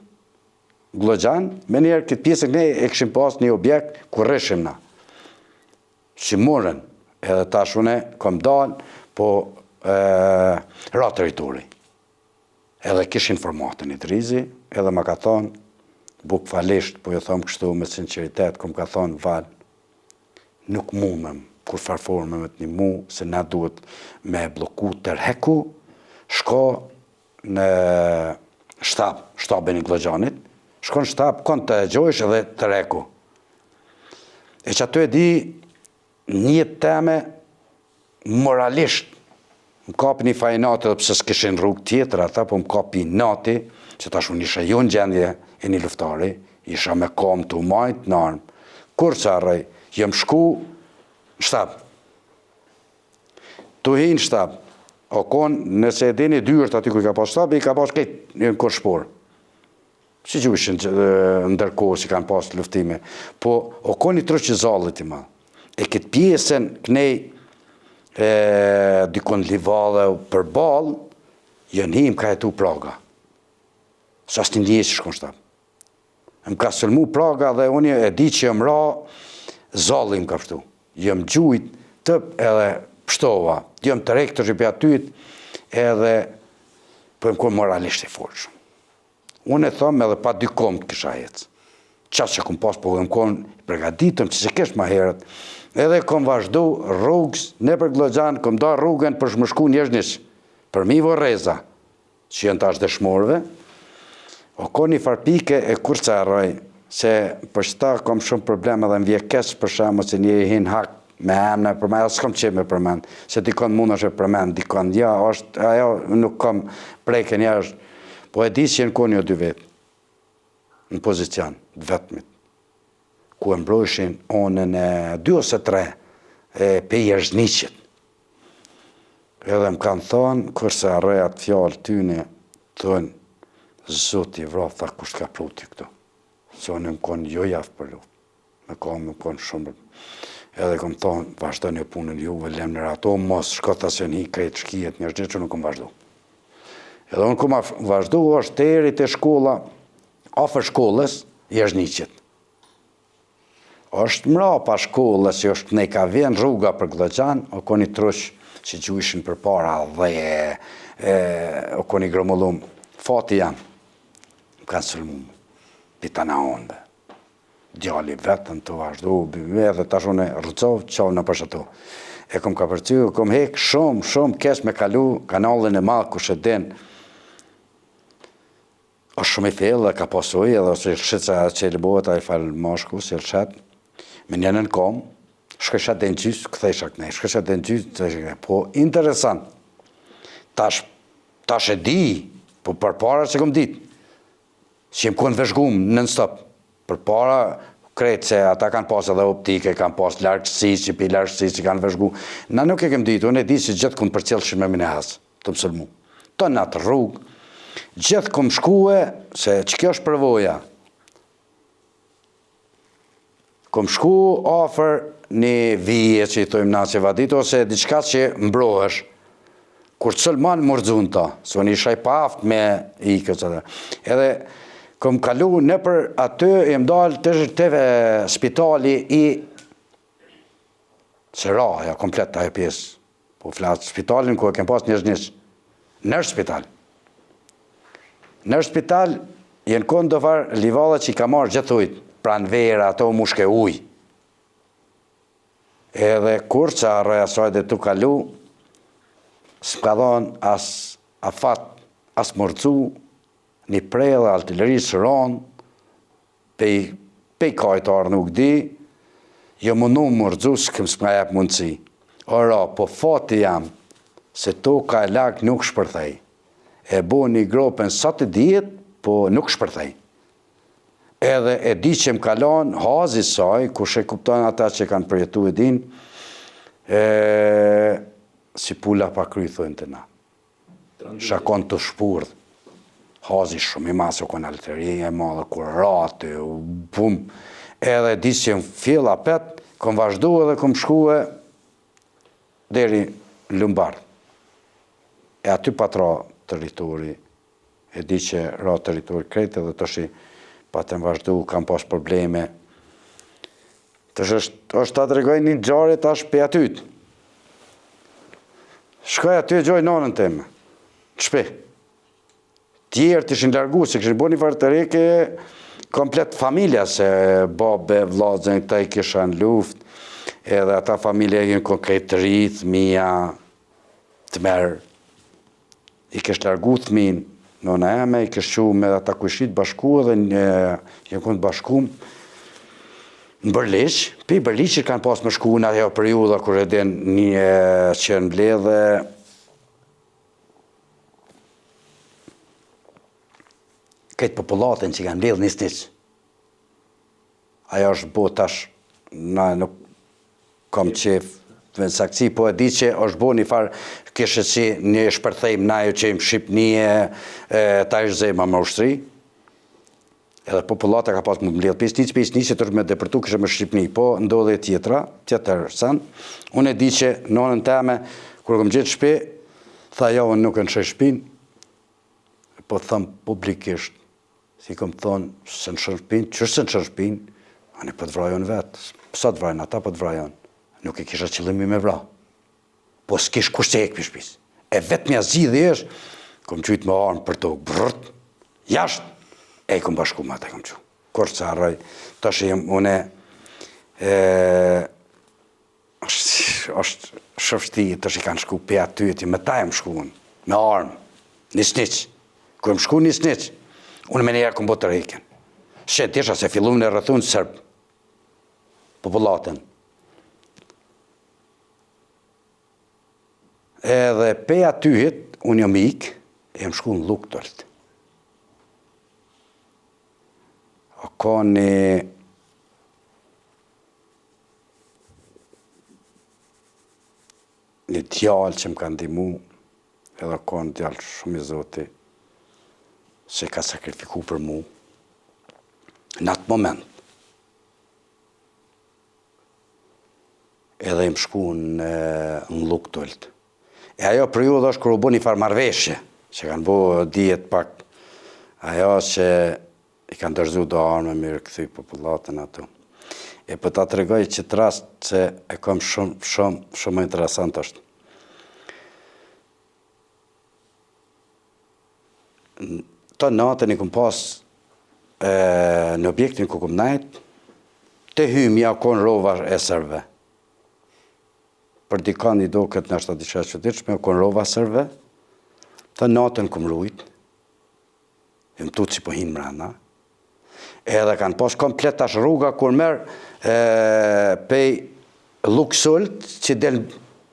Glogjan, me njerë këtë pjesë ne e këshim pas një objekt ku rreshim na. Si morën, edhe tashune kom dalë, po ra teritori. Edhe kish informatën i Drizi, edhe ma ka thonë, buk falisht, po jo thomë kështu me sinceritet, kom ka thonë, val, nuk mumem, kur farforme me të një mu, se na duhet me bloku tërheku, shko në shtabin i Glogjanit, shko në shtab, kon të gjojsh edhe tërheku. E që ato e di një teme moralisht, më kapi një fajnati edhe pëse s'kishin rrugë tjetër ata, po më kapi nati, që tash unë isha jo në gjendje e një luftari, isha me kom të umajt në armë. Kur që arrej, jem shku në shtab. Tu hi në shtab. O konë, nëse e dini dyrt aty ku i ka pas shtab, i ka pas këtë një në kërshpor. Si që ishin ndërkohë si kanë pas luftime. Po, o konë i trëqë zallit i ma. E këtë pjesën kënej dikon livale për balë, jën him ka jetu Praga. Sa s'ti ndjesë shkon shtab. Më ka sëlmu Praga dhe unë e di që jëm ra, zallim ka pështu. Jëm gjujt tëp edhe pështova. Jëm të rektor që për atyt edhe për më konë moralisht e forshëm. Unë e thëmë edhe pa dy kom të kisha jetës. Qasë që kom pas po më konë pregaditëm që se kesh ma herët. Edhe kom vazhdu rrugës, ne për Glogjan, kom da rrugën për shmëshku njëzhnish, për mi voreza, që jënë tash dëshmorve, o ko një farpike e kur që arroj, se për shta kom shumë probleme dhe më vje kesë për shemë, se një hinë hak me emne, për me s'kom që me përmen, se dikon mund është e përmen, dikon, ja, ajo nuk kom prejke njështë, po e di që jenë ko një 2 vetë, në pozicion, vetëmit, ku e mbrojshin onën e 2 ose 3 pe Jerzniqit. Edhe më kanë thonë, kërse arrej atë fjallë tyne, thonë, Zoti vrap, tha kusht ka pruti këtu. Se unë më konë jo jafë për luft. Më konë shumë. Edhe kom thonë, vazhdo një punën juve, lem në rato, mos shkota se një krejtë shkijet njështë që nuk kom vazhdo. Edhe unë kom vazhdo, është të erit e shkolla, afer shkollës, Jerzniqit. Është mra pa shkollës, që është ne ka vjen rruga për Glogjan, o koni trush që gjujshin për para dhe o koni grëmullum. Fati janë, më kanë sëllmu, pita na onde. Djali vetën të vazhdu, edhe tash unë rëcov, qovë në përshato. E kom ka përcu, kom hek shumë kesh me kalu kanalin e malë ku shëden. është shumë i thellë dhe ka pasoj, edhe ose shqeca që i lëbohet a i falë moshku, si lëshet, me njënën kom, shkëshat dhe në gjysë, këthejsha këne, shkëshat dhe në gjysë, po interesant, tash e di, po për para që kom dit, që jem kënë vëzhgum non-stop, për para kretë se ata kanë pas edhe optike, kanë pas larkësi, që pi larkësi që kanë vëzhgum, na nuk e kem dit, unë e di që gjithë kënë për cilë shime me hasë, të mësëlmu. Të në atë rrugë, gjithë kom shkue, se që kjo është përvoja, kom shku afer një vije që i thojmë na që vadit, ose diçka që mbrohesh, kur cëllman më rëzun ta, së unë isha i paft me i këtë. Edhe kom kalu në për atë, e më dalë të tëve spitali i Seraja, komplet ajo pjesë, po flasë spitalin ku e kem pas njëznish, nërë spital. Nërë spital, jenë konë do farë livalla që i ka marrë gjithë ujtë, pranë vera, ato mushke ujë. Edhe kur që arre asaj dhe tu kalu, s'ka dhonë as afat as mërcu, një prejë dhe artillerisë ronë, pej kajtarë nuk di, jo mundu mërcu, s'këm s'ma jep mundësi. Ora, po fati jam, se toka e lak nuk shpërthej. E bo një gropen sa të dijet, po nuk shpërthej. Edhe e di që më kalon hazi saj, kush e kupton ata që kanë përjetu e din, si pula pa kry, thujnë të na. Shakon të shpurdh. Hazi shumë i masë, kënë alterije, madhe, kur rati, bum. Edhe di që më fjell apet, kom vazhdu edhe kom shkue deri Lumbard. E aty patra territori, e di që ra territori krejtë edhe të shi pa të më vazhdu, kam pas probleme. është ta të regoj një gjare tash pe atyt. Shkoj aty e gjoj nonën teme. Shpe. Tjerë të ishin largu, se këshin bo një farë të reke, komplet familja, se babe, vlazën, këta i kisha në luft, edhe ata familje e gjënë konkret të rritë, mija, të merë. I kështë largu të minë, nona eme, i kështë që me ata kushit bashku, edhe një kënë bashku, në Bërliq, pe i Bërliqit kanë pas më shku në ajo periuda, kër e den një që në bledhe, këtë popullatën që kanë mbledh një snic. Ajo është bo tash, na nuk kam qef në saksi, po e di që është bo një farë, kështë si një shpërthejmë na jo që im Shqipnije, ta ishtë zema më ushtri, edhe populata ka pas më mbledh pes një që tërë me depërtu kështë më Shqipni, po ndodhe tjetër sen. Unë e di që nonën teme, kur këm gjithë shpe, tha jo, unë nuk e në shë shpin, po thëmë publikisht, si kom thonë, se në shërpin, qështë se në shërpin, anë po të vrajon vetë, pësa të vrajon, ata po të vrajon, nuk e kisha qëllimi me vra, po s'kish kush që e këpi shpis. E vetë mja zidhe është, kom qytë më armë për tokë, brrt, jashtë, e i kom bashku ma të kom qu. Kërë që arroj, të shë jem, une, është shërfti, të shë i kanë shku pe aty, ti me ta jem shku unë, me armë, një sniq, ku jem shku një sniq, unë me njerë këmë botë të rejken. Shetë tisha se fillu në rëthun sërbë, popullatën. Edhe pe atyhit, unë jam ikë, e jem shku në Luktolt. O ka një djallë që më kanë dimu, edhe ka një djallë shumë i zoti, se ka sakrifiku për mu, në atë moment. Edhe im shku në Luktolt. E ajo periudhë është kër u bo një farë marveshje, që kanë bo dijet pak, ajo që i kanë dërzu do arme mirë këthy popullatën ato. E për ta të regoj që të rast që e kom shumë interesant është. Të natën i kom pas në objektin ku kom najt, të hymja konë rova e sërve. Për dikan i do këtë nështë të disha që ditëshme, konë rova sërve, të natën kom rujt, e më tutë që po hinë mrena, edhe kanë pas komplet tash rruga kur merë pej Luksult që del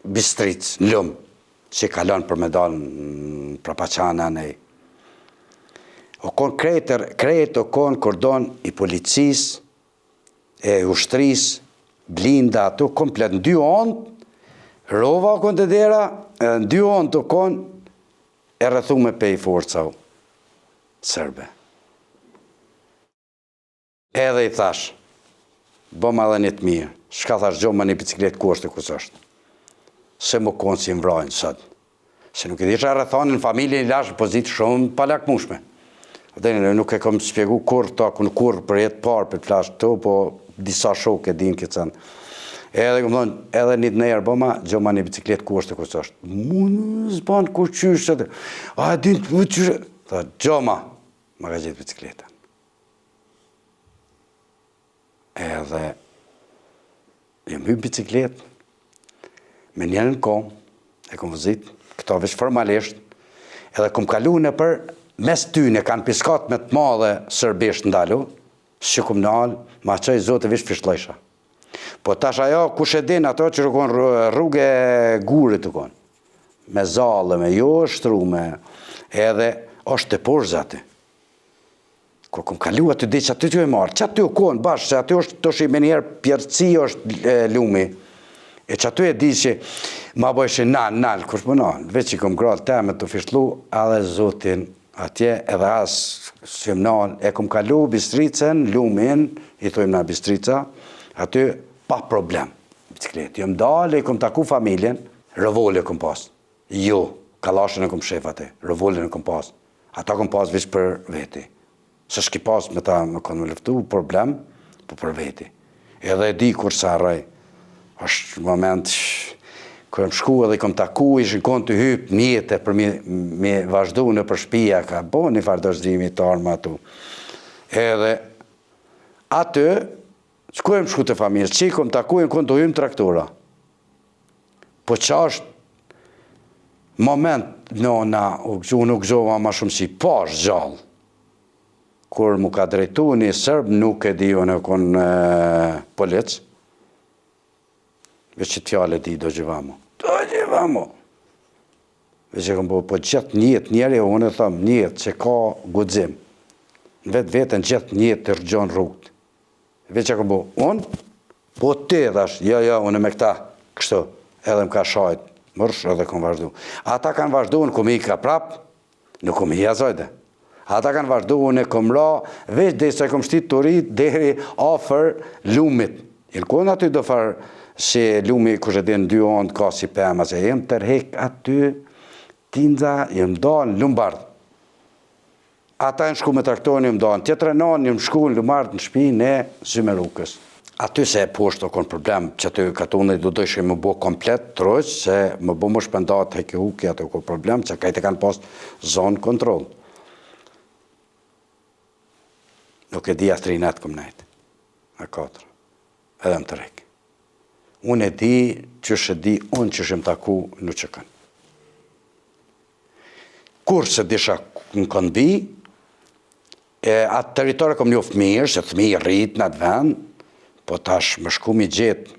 Bistric, në lumë, që kalon për me dalë në Prapaqana nej. O konë krejtë o konë kordon i policis, e ushtris, blinda ato, komplet në dy onë, rova o konë të dera, në dy onë të konë, e rëthume pe i forca o sërbe. Edhe i thash, boma dhe një të mirë, shka thash gjo më një bicikletë ku është e kus është. Se më konë si më vrajnë sëtë. Se nuk e disha rëthonin në familje i lashë pozitë shumë palak mushme. Nuk e kom spjegu kur ta, kur për jetë parë për të flasht të, po disa shok e din këtë cënë. Edhe kom thonë, edhe një të nejërë, boma, gjo ma një bicikletë ku është e kus është. Më zbanë kur qyshë, a e din të më qyshë. Tha, gjo ma ka gjithë bicikletën. Edhe, jem hy bicikletë, me njërën kom, e kom vëzit, këta vesh formalisht, edhe kom kalu në për mes tyne kanë piskat me të madhe sërbisht ndalu, që kom në alë, ma qëj zote vish fishtlejsha. Po tash ajo, kush e din ato që rukon rrugë e gurit të konë, me zale, me jo shtrume, edhe është të porzati. Kur kom kalu aty dhe që aty që e marë, që aty u konë bashkë, që aty është të shime njerë pjerëci është lumi, e që aty e di që ma bojshë nalë, kush më nalë, veç që kom grallë teme të fishtlu, edhe zotin atje, edhe asë shim nalë, e kom kalu bistricën, lumin, i thujmë na bistrica, aty pa problem, bicikletë. Jëm dalë, i kom taku familjen, rëvolle kom pas. Jo, kalashën e kom shef aty, rëvollën e kom pas. Ata kom pas vish për veti. Se shki pas me ta më konë me lëftu, problem, po për veti. Edhe e di kur sa rrej. Është moment kër më shku edhe i kom taku, ishin konë të hypë mjetë për me vazhdu në për shpia, ka bo një farë dërzimi të arma atu. Edhe aty, që ku e më shku të familjes, që i kom taku, i konë të hymë traktora. Po që është moment, unë u gëzova ma shumë si pash gjallë. Kur mu ka drejtu një sërbë, nuk e di unë e konë policë. Veç që t'jale di do gjivamo. Do gjivamo. Veç që kom po gjithë njët njeri, unë e thëmë njët që ka gudzim. Në vetë vetën gjithë njët të rëgjon rrugët. Veç që kom po, unë, po ti dhash, ja, unë me këta, kështu, edhe më ka shajt, mërsh edhe kom vazhdu. Ata kanë vazhdu, unë kom i ka prap, nuk kom i jazojde. Ata kanë vazhdu, unë e kom ra, veç dhe se kom shtit të rrit, deri afer lumit. Ilkon aty do farë, se lumi kështë edhe në 2 onë ka si pëma, se jem tërhek aty, tinza, jem dalë Lumbardh. Ata në shku me traktorin, jem dalë, tjetër e nanë, jem shku në Lumbardh në shpinë e Zymerukës. Aty se e poshtë o konë problem, që aty katonë do dojshë më bo komplet trojq, se më bo më shpendat heke huki, aty o konë problem, që kajte kanë pas zonë kontrol. Nuk e di as 3 natë këm najtë, a 4, edhe më të rekë. Unë e di që shë di, unë që shëm taku në që kanë. Kur se disha në këndi, atë teritore kom njoftë mirë, se thmi rritë në atë vend, po tash më shku mi gjithë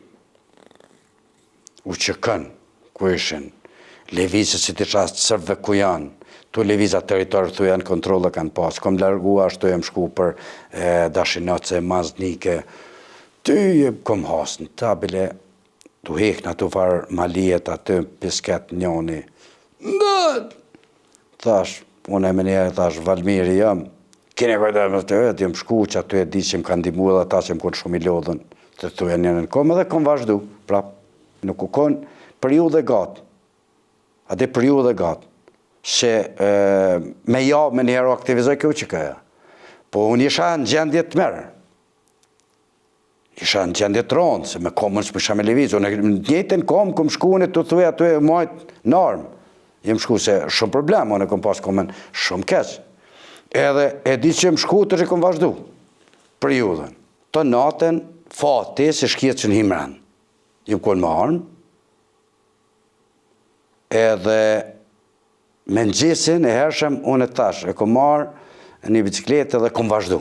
u që kanë, ku ishin, levizë si të qastë sërbëve ku janë, tu levizat teritorë të janë kontrole kanë pas, kom largua ashtu jem shku për dashinoce, maznike, ty kom hasën, tabile, tu hekna tu farë malijet aty, pisket njoni, ndët! Thash, unë e me njerë, thash, Valmiri jam, kene kajta me të vetë, jem shku që aty e di që më kanë dimu edhe ta që më konë shumë i lodhën, të tu e njënën kom edhe kom vazhdu, prap, nuk u konë periudhe gatë, ade periudhe gatë, se me javë me njerë o aktivizoj kjo që këja. Po unë isha në gjendje të merë. Isha në gjendje të ronë, se me komën së më isha me levizë. Unë në njëtën komë, kom shku në të thuja të e majtë në armë. Jem shku se shumë problem, unë e kom pas komën shumë keqë. Edhe e di që jem shku të që kom vazhdu. Periudën. Të natën, fati, se shkjetë që në himran. Jem konë më armë. Edhe me në gjesin e hershëm, unë e tash, e kom marë një bicikletë dhe kom vazhdu.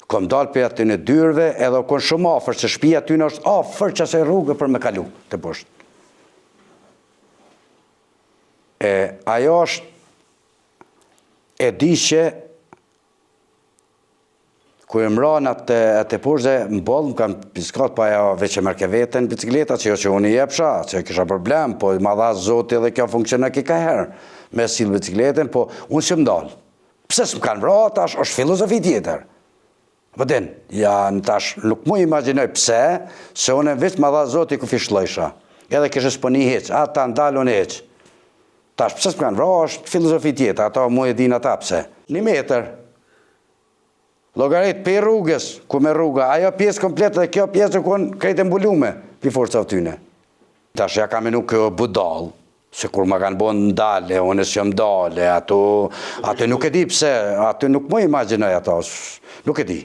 Kom dalë për aty në dyrve, edhe konë shumë afer, se shpia ty në është afer që se rrugë për me kalu të poshtë. Ajo është, e di që, ku e mranë atë poshtë dhe më bolë, më kanë piskat pa ja veç e mërke vetën bicikleta, që jo që unë i jepsha, që jo kisha problem, po ma dha zoti dhe kjo funksionë ki ka herë, me silë bicikletën, po unë që më dalë. Pse s'më kanë vra, tash është filozofi tjetër. Vëdin, ja në tash, nuk mu imaginoj pse, se unë e veç ma dha zoti ku fishlojsha, edhe kështë s'po një heq, ata ndalë unë heq. Tash, pse s'më kanë vra, është filozofi tjetër, ata mu e din ata pse. 1 metër. Logarit për rrugës, ku me rruga, ajo pjesë kompletë dhe kjo pjesë ku në krejtë mbulume, për forca av tyne. Tash ja kam e nuk budal, se kur ma kanë bon ndale, unë s'jom ndale, ato nuk e di pse, ato nuk më imaginoj ato, nuk e di.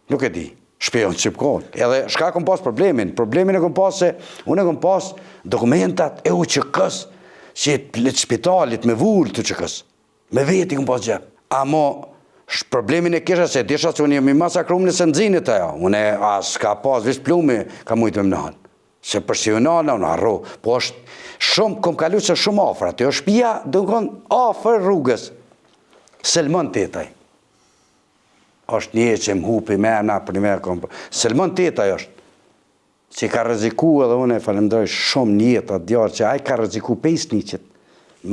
Nuk e di, shpejon që pëkon. Edhe shka kom pas problemin e kom pas se, unë e kom pas dokumentat e UÇK-s që spitalit me vullë të qëkës, me veti këm pas gjep. Amo, problemin e kisha se disha që unë jemi masakrum nëse nëzinit ajo, unë s'ka pas visht plumi, ka mujtë me më nëhanë. Se përsionana unë arro, po është shumë, kom kalu se shumë afër, aty është shtëpia, do në konë afër rrugës. Selmon Tetaj. është një që më hupi me emna për një me kompë. Selmon Tetaj është, që ka rreziku edhe unë e falemdoj shumë njët atë djarë që aj ka rreziku 5 një qëtë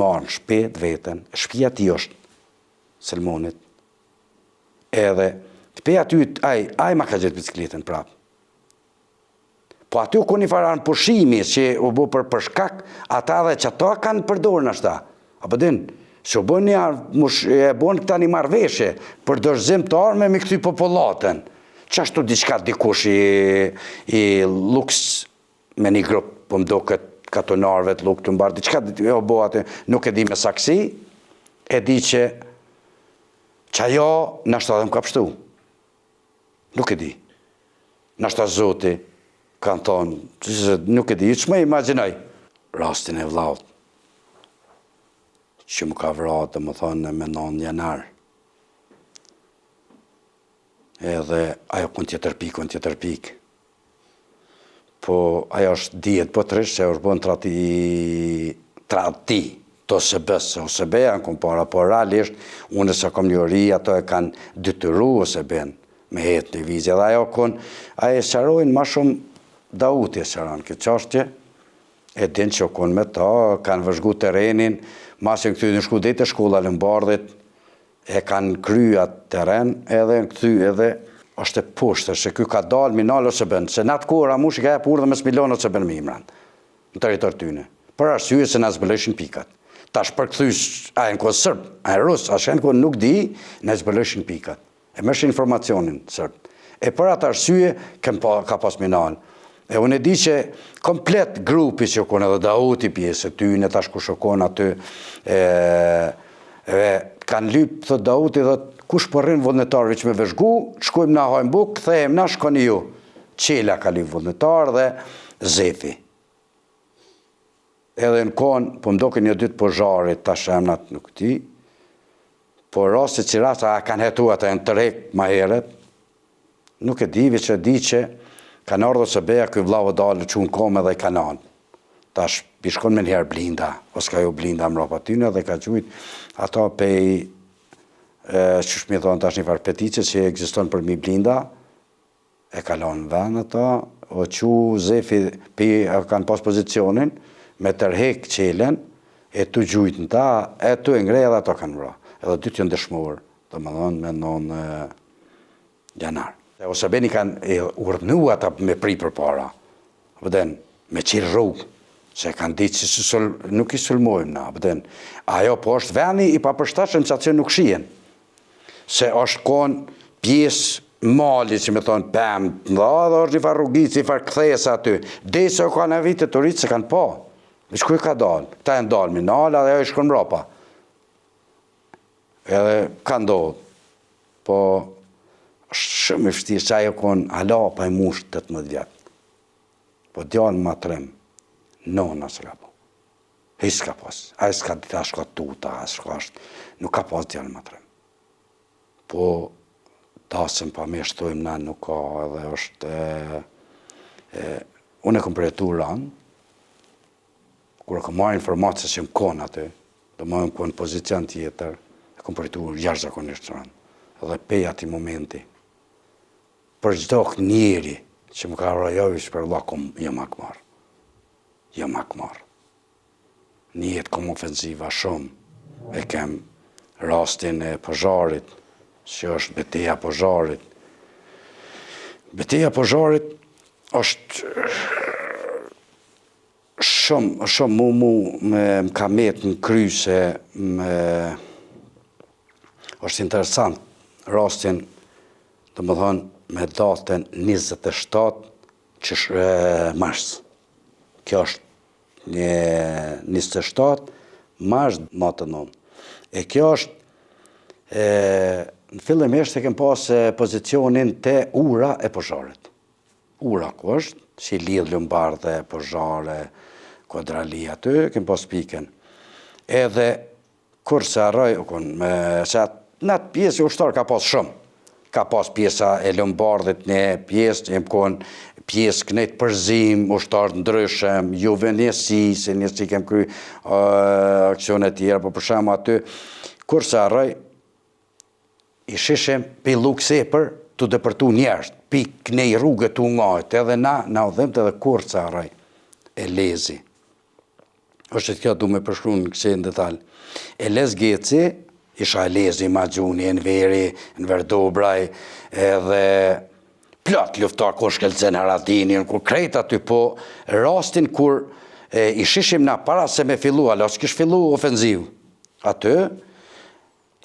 marën shpet vetën, shpia ti është Selmonit. Edhe, pe aty, aj ma ka gjithë bicikletën prapë. Po aty u ku një faran pushimi që u bu për përshkak, ata dhe që ata kanë përdorë në ashta. Apo din, që u bu e bon këta një marveshe për dërzim të arme me këty popullatën. Qashtu diçka dikush i luks me një grupë, po më do këtë katonarve të luk të mbarë, diçka o bu aty, nuk e di me saksi, e di që ajo në ashta dhe më ka pështu. Nuk e di. Në ashta zoti, kanë thonë, nuk e di, që me imaginoj. Rastin e vlaut, që më ka vratë, më thonë, me 9 janar. Edhe ajo kënë tjetër pik. Po ajo është dijet po të rishë, që është bënë trati, të OSB-s, OSB janë kënë para, po realisht, unë se kom një ri, ato e kanë dytyru OSB-n, me hetë një vizja, dhe ajo kënë, ajo e sharojnë ma shumë Dauti e sharon këtë qashtje, e din që kënë me ta, kanë vëzhgu terenin, masin këty në shku dhe të shkolla Lëmbardhit, e kanë kry atë teren, edhe në këty edhe është e pushtë, se kjo ka dalë minal ose bënë, se në atë kohë Ramushi ka e purë dhe mes milion ose bënë me imran, në territor tyne, për arsye se në zbëlëshin pikat. Ta është përkëthys, a e në kohë sërbë, a e rusë, a shenë kohë nuk di, në zbëlëshin pikat, e mështë informacionin sërbë. E për atë arsye, ka pas minal. E unë e di që komplet grupi që konë edhe Dauti pjesë, ty në tash ku shokon aty, kanë lypë, thot Dauti, dhe kush përrin vullnetarëve që me vëzhgu, shkojmë na hajmë bukë, thejmë na shkoni ju. Qela ka lypë vullnetarë dhe Zefi. Edhe në konë, po mdoke një dytë pozharit, tash emnat nuk ti, po rasti që rasta kanë hetu atë e në tërhek ma heret, nuk e di, që di që kanë ardhë se beja këj vlavë dalë që unë kome dhe i kanan. Tash pishkon me njëherë blinda, ose ka ju blinda më rapa tyne dhe ka gjujt ato pej, që shmi thonë tash një farë petice që eksiston për mi blinda, e kalon në ven ato, o që Zefi kanë pas pozicionin, me tërhek qelen, e të gjujt në ta, e të ngrej edhe ato kanë vra. Edhe dy të jënë dëshmor, dhe më thonë me 9 janar. Ose beni kanë urdhnu ata me pri për para, vëden, me qirë rrugë, se kanë ditë që nuk i sulmojmë na, vëden. Ajo po është veni i papërshtatshëm që atë nuk shien, se është konë pjesë mali, që me thonë pëmë, dhe është një farë rrugic, një farë këthesa aty, dhe se o ka në vitë të rritë se kanë po, në shkuj ka dalë, ta e ndalë minala dhe ajo i shkon mrapa. Edhe ka ndodhë, po shumë i fështirë që ajo konë ala pa i mushë 18 vjetë. Po djallë ma trem, nona së ka po. E s'ka pas, a i s'ka dita shka tuta, nuk ka pas djallë ma trem. Po dasëm pa me shtojmë na nuk ka edhe është, unë e kom përjetu ranë, kur e kom marrë informacije që më konë aty, do më në konë pozicion tjetër, e kom përjetu jashtëzakonisht ranë, edhe pej ati momenti. Për çdo njeri që më ka rajovish për Allah, jam akmar. Jam akmar. Njetë kom ofensiva shumë. E kem rastin e pozharit, që është beteja pozharit. Beteja pozharit është shumë më ka metë në kry se është interesant rastin, të më thonë, me datën 27 mars. Kjo është një 27 mars matë 9. E kjo është, në fillim e kem pas pozicionin të ura e pozharit. Ura ku është, që i lidhë Lëmbardhe, pozhare, Kodrali aty, kem pas piken. Edhe kur se harroj, se në atë pjesë ushtar ka pas shumë. Ka pas pjesa e Lombardit, një pjesë, jem konë pjesë kënet përzim, ushtarë ndryshëm, juve njësi, se njësi kem kry aksionet tjera, po për shama aty, kur se harroj, i shishim pe luksepër të dëpërtu njerës, pi kënej rrugë të ngajt, edhe na u dhimt edhe kur se harroj, e lezi. është kjo du me përshkru në kësi në detalj. E lez Geci, isha e lezi ma gjuni, në veri, në Verdobraj, edhe plot luftar kur shkelcen Haradinin, kur krejt aty, po rastin kur i shishim na para se me fillu, alo s'kish fillu ofenziv. Aty,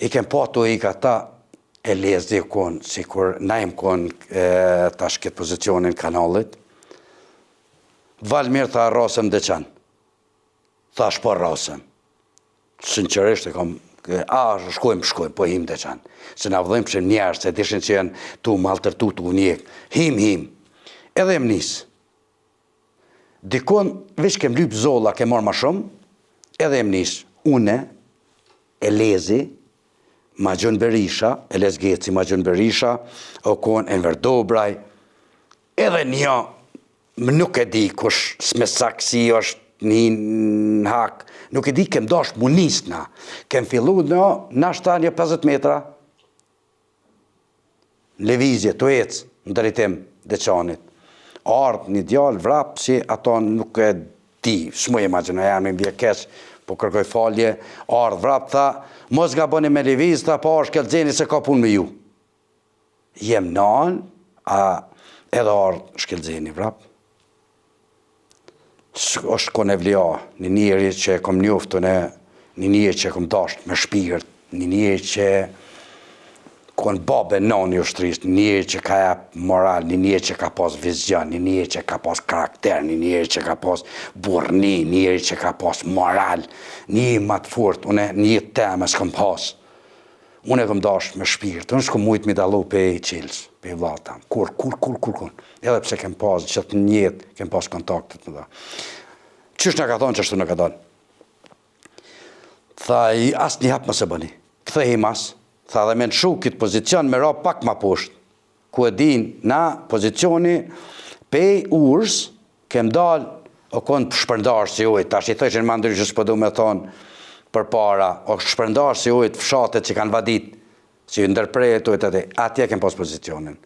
i kem patu i ka ta e lezi kon, si kur na im kon tash këtë pozicionin kanalit, Valmir tha rasem dhe qanë. Thash po rasem. Sinqerisht e kom, shkojmë, po him dhe qanë. Se na vëdhëm që njerës, se dishin që janë tu maltërtu, tu njek. Him. Edhe em nisë. Dikon, vish kem lyp zolla, kem marrë ma shumë, edhe em nisë. Une, e lezi, ma gjën Berisha, e lez Geci, ma gjën Berisha, o kon Enver Dobraj, edhe një, më nuk e di kush s'me saksi është një hak, nuk e di kem dash mu nis na, kem fillu na shta një 50 metra, levizje, të ecë, në drejtim Deçanit. Ardh një djalë vrap, si ato nuk e di, s'mu imagino, jam i mbje keq, po kërkoj falje, ardh vrap, tha, mos nga bëni me leviz, tha, pa është kelzeni se ka pun me ju. Jem nan, edhe ardh shkelzeni vrap. është kon e vlia, një njeri që kom njoftu, një njeri që kom dasht me shpirt, një njeri që kon babe nani ushtrisht, një njeri që ka jap moral, një njeri që ka pas vizion, një njeri që ka pas karakter, një njeri që ka pas burni, një njeri që ka pas moral, një ma të fort, një teme s'kom pas. Unë e kom dasht me shpirt, unë s'kom mujt mi dalu pe i qilës, pe i vlata, kur. Edhe pse kem pas, gjithë njët, kem pas kontaktet me da. Qysh në ka thonë, qështu në ka thonë? Tha, asë një hap më se bëni, këthej mas, tha dhe me në shu këtë pozicion me ra pak ma poshtë, ku e din na pozicioni pe urs, kem dal, o konë shpërndarë si ujtë, tash i thëshin ma ndryshë s'po du me thonë për para, o shpërndarë si ujtë fshatet që kanë vadit, si ndërprejet ujtë atë, atje kem pas pozicionin,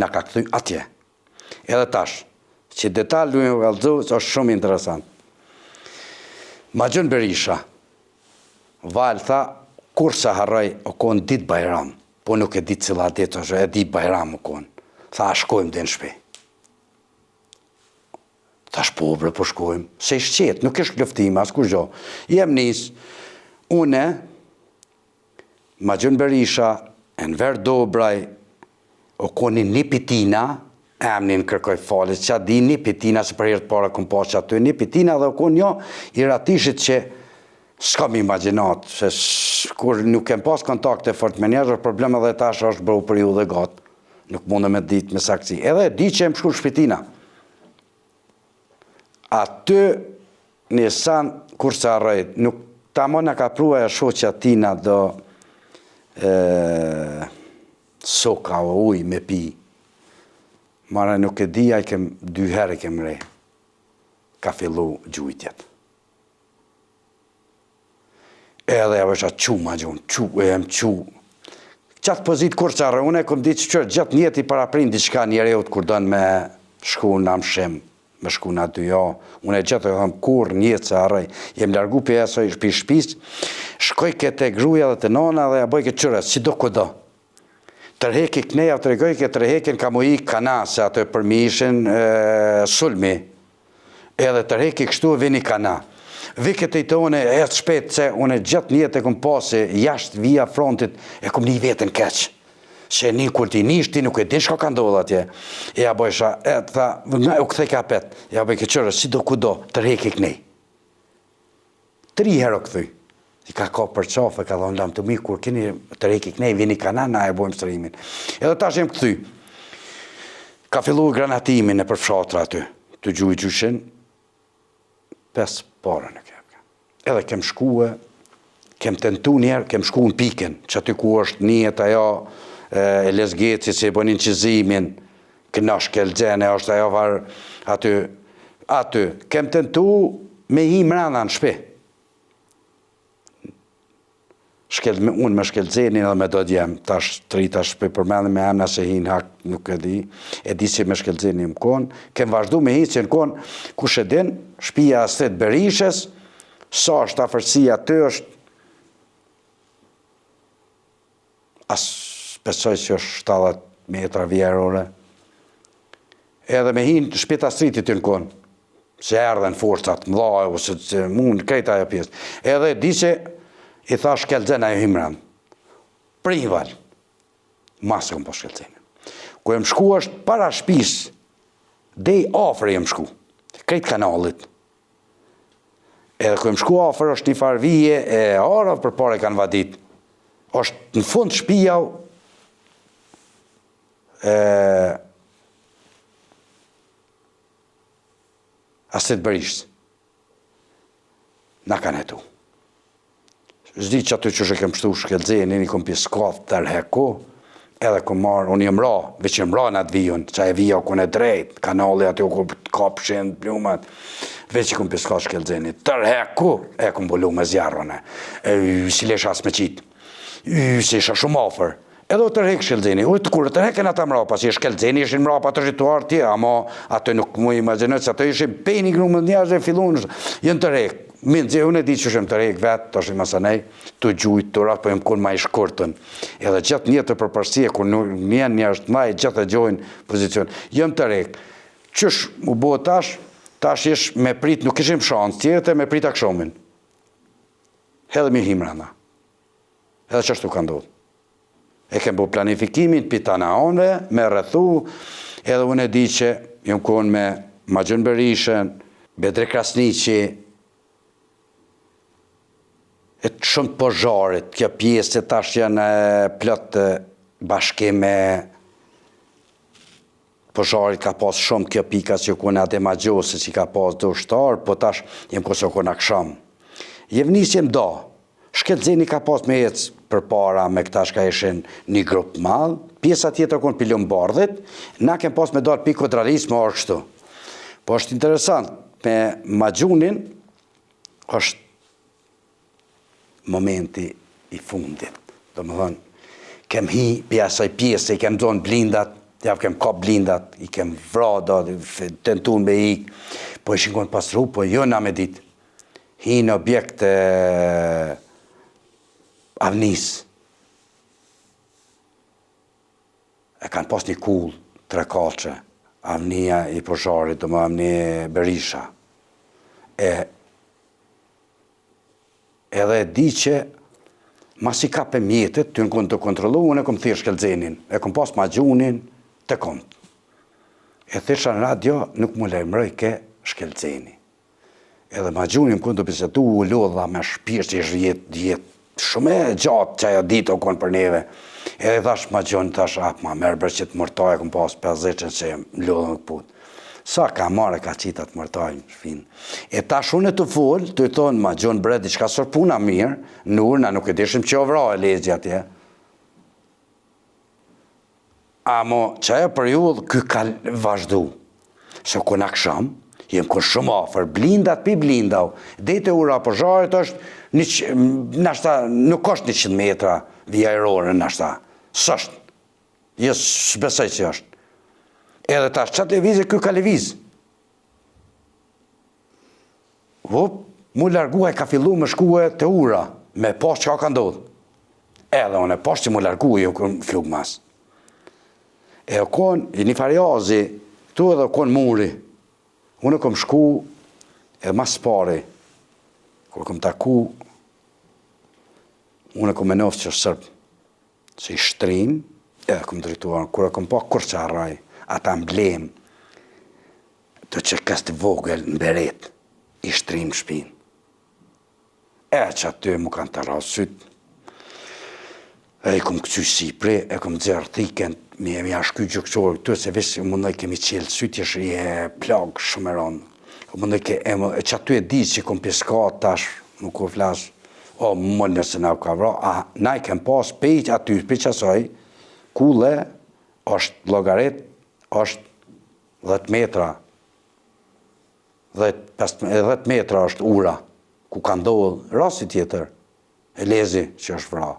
na ka këthy atje. Edhe tash, që detalë du me vëllëzu, është shumë interesant. Ma gjën Berisha, Val tha, kur se harroj, o konë dit Bajram, po nuk e dit cila dit, e dit Bajram o konë. Tha, shkojmë dhe në shpi. Tha, shpobre, po shkojmë. Se i shqetë, nuk ishtë luftime, as kur gjo. Jem nisë, une, Ma gjën Berisha, Enver Dobraj, o konë një pitina, emnin kërkoj falit, që a di një pitina, se për herë të para këm pas që aty, një pitina dhe o konë një i ratishit që s'kam imaginat, se kur nuk kem pas kontakte fort me njerë, probleme dhe tash është bërë për ju dhe gatë, nuk mundë me ditë me saksi. Edhe di që e më shkur shpitina. Aty një san, kur se arrejt, nuk ta mona ka prua e shoqja tina do soka o uj me pi. Mara nuk e dija, i kem 2 herë i kem re. Ka fillu gjujtjet. Edhe e vësha ma gjun, Qatë pozit kur që arre, une kom ditë që gjatë njeti para prind diçka njereut kur dënë me shku në amshim, me shku në aty, jo. Une gjatë e thëmë kur njetë që arre, jem largu për jesoj shpi shpis, shkoj këtë gruja dhe të nona dhe ja boj këtë qërës, si do këdo. Tërheki këneja, të regoj këtë tërhekin ka mu i kana, se atë përmishin sulmi, edhe tërheki kështu e vini kana. Vi këtë i të une e të shpet, se une gjatë njët e kom pasi, jashtë via frontit, e kom një vetën keq. Se një kur ti nishti, nuk e din shko ka ndodhë atje. E ja bojsha, e të tha, u këthej ka pet, ja boj këtë qërë, si do kudo, tërheki kënej. 3 herë o këthuj. I ka për qafë, ka thonë lam të mi, kur keni të reki kënej, vini kana, na e bojmë sërimin. Edhe tash jem këthy. Ka fillu granatimin e për fshatra aty, të gjushin, 5 parë në kepka. Edhe kem shkue, kem tentu njerë, kem shku në Pikën, që aty ku është njët ajo e Lesgeci që i bën incizimin, Kënash Kelxhene është ajo varë aty. Kem tentu me hi mrena në shpi. Unë me Shkelxhenin edhe me do djem, tash për përmendin me emna se hinë hak, nuk e di si me Shkelxhenin më konë, kem vazhdu me hi që në konë, kush e din, shtëpia Astrid Berishës, sa është afërsia aty është, as besoj që është 70 metra vjerore, edhe me hi në shtëpia Astridit të në konë, se erdhen forcat mëdha, ose që mund krejta ajo pjesë, edhe di që i tha Shkelxhen ajo himran. Prival. Masë kom po Shkelxhenin. Ku e më shku është para shpis, dej afër e më shku. Krejt kanalit. Edhe ku e më shku afër është një farvije e arave për pare kanë vadit. është në fund shpia Astrid Berishës. Na kanë hetu. Zdi që aty që shë kem shtu Shkelxhenin, i kom piskath tërheku, edhe kom marë, unë jem ra, veç jem ra në atë vijun, që e vija ku në drejt, kanali aty ku kapshin, plumat, veç i kom piskath Shkelxhenin, tërheku, e kom bulu me zjarrone, si lesha as me qitë, si isha shumë afer, edhe o tërhek Shkelxheni, të kur tërheken ata mrapa, si Shkelxheni ishin mrapa të rrituar tje, ama ato nuk mu imaginoj, se ato ishin peni grumë njerëz e fillun, jenë tërhek. Minë, unë e di që shemë të rejk vetë, të është i masanej, të gjujtë, të ratë, po jem kun ma i shkurtën. Edhe gjatë një të përpërsie, kur njën njerës të maj, gjatë e gjojnë pozicion. Jem të rejk. Qësh u bo tash ish me prit, nuk ishim shansë, tjerët e me prit akshomin. Hedhe mi himrana. Edhe qështu ka ndodhë. E kem bo planifikimin, pitana onve, me rrethu, edhe unë e di që jem kun me Maxhun Berishën, Bedri Krasniqi, e të shumë të pozharit, kjo pjesë që tash janë plot bashkime, pozharit ka pas shumë kjo pika që kone ade Maxhosi që ka pas do shtarë, po tash jem këso kone aksham. Jevnis jem da, Shkelxheni ka pas me ecë për para me këta shka ishin një grupë madhë, pjesa tjetër kone pilon bardhit, na kem pas me dalë pikë kodralisë më orë kështu. Po është interesant, me Maxhunin është momenti i fundit. Do më thënë, kem hi pjesë pjesë, i kem zonë blindat, javë kem kap blindat, i kem vrada, tentun me ik, po ishin konë pasru, po jo na me dit. Hi në objekt avnis. E kanë pas një kull, 3 kalqe, avnia i pozharit, do më avni Berisha. Edhe di që mas i kape mjetet, ty në kënë të kontrolu, unë e kom thirë Shkelxhenin, e kom pas Maxhunin të kont. E thirësha në radio, nuk mu lejmëroj ke Shkelxheni. Edhe Maxhunin më kënë të pisetu, u lodha me shpirë që ishë jetë shumë e gjatë që ajo ditë o konë për neve. Edhe thash Maxhun, thash, ma merë bërë që të mërtaj, e kom pas 50 që lodha në këputë. Sa ka marë ka qita të mërtajnë shpinë. E tash unë e të folë, të i thonë, Maxhun bre, diçka sër puna mirë, në urna nuk e dishim që ovra e lezja atje. Amo, që ajo periudhë, ky ka vazhdu. Se kun aksham, jem kun shumë afer, blindat pi blindau. Dete ura pozharit është, nashta, nuk është 100 metra vijajrore, nashta. Sështë. Jesë besoj që është. Edhe tash qatë levizje, kjo ka levizë. Mu largua e ka fillu me shkue të ura, me pas që ka ndodhë. Edhe unë e pas që mu largua, jo kënë flug mas. E o konë, i një farjazi, këtu edhe o konë muri. Unë e kom shku, edhe mas pari, kër kom taku, unë e kom e nofë që është sërbë, që i shtrim, edhe kom drituar, kër e kom pa kur që arraj, ata emblem të që kësë të vogël në beret, i shtrim shpin. E që aty mu kanë të rasyt, e i kom këcy Sipri, e kom dzerë thiken, mi e mi ashky gjëkqorë këtu, se vishë mundoj kemi qelë syt, jesh i e plagë shumë e ronë. Mundoj ke, e që aty e di që kom piskat tash, nuk o flasë, o më nëse na ka vra, na I kem pas pejq aty, për qasaj, kulle është logarit, është 10 metra, 10 metra është ura, ku ka ndodhë rasti tjetër, e lezi që është vra.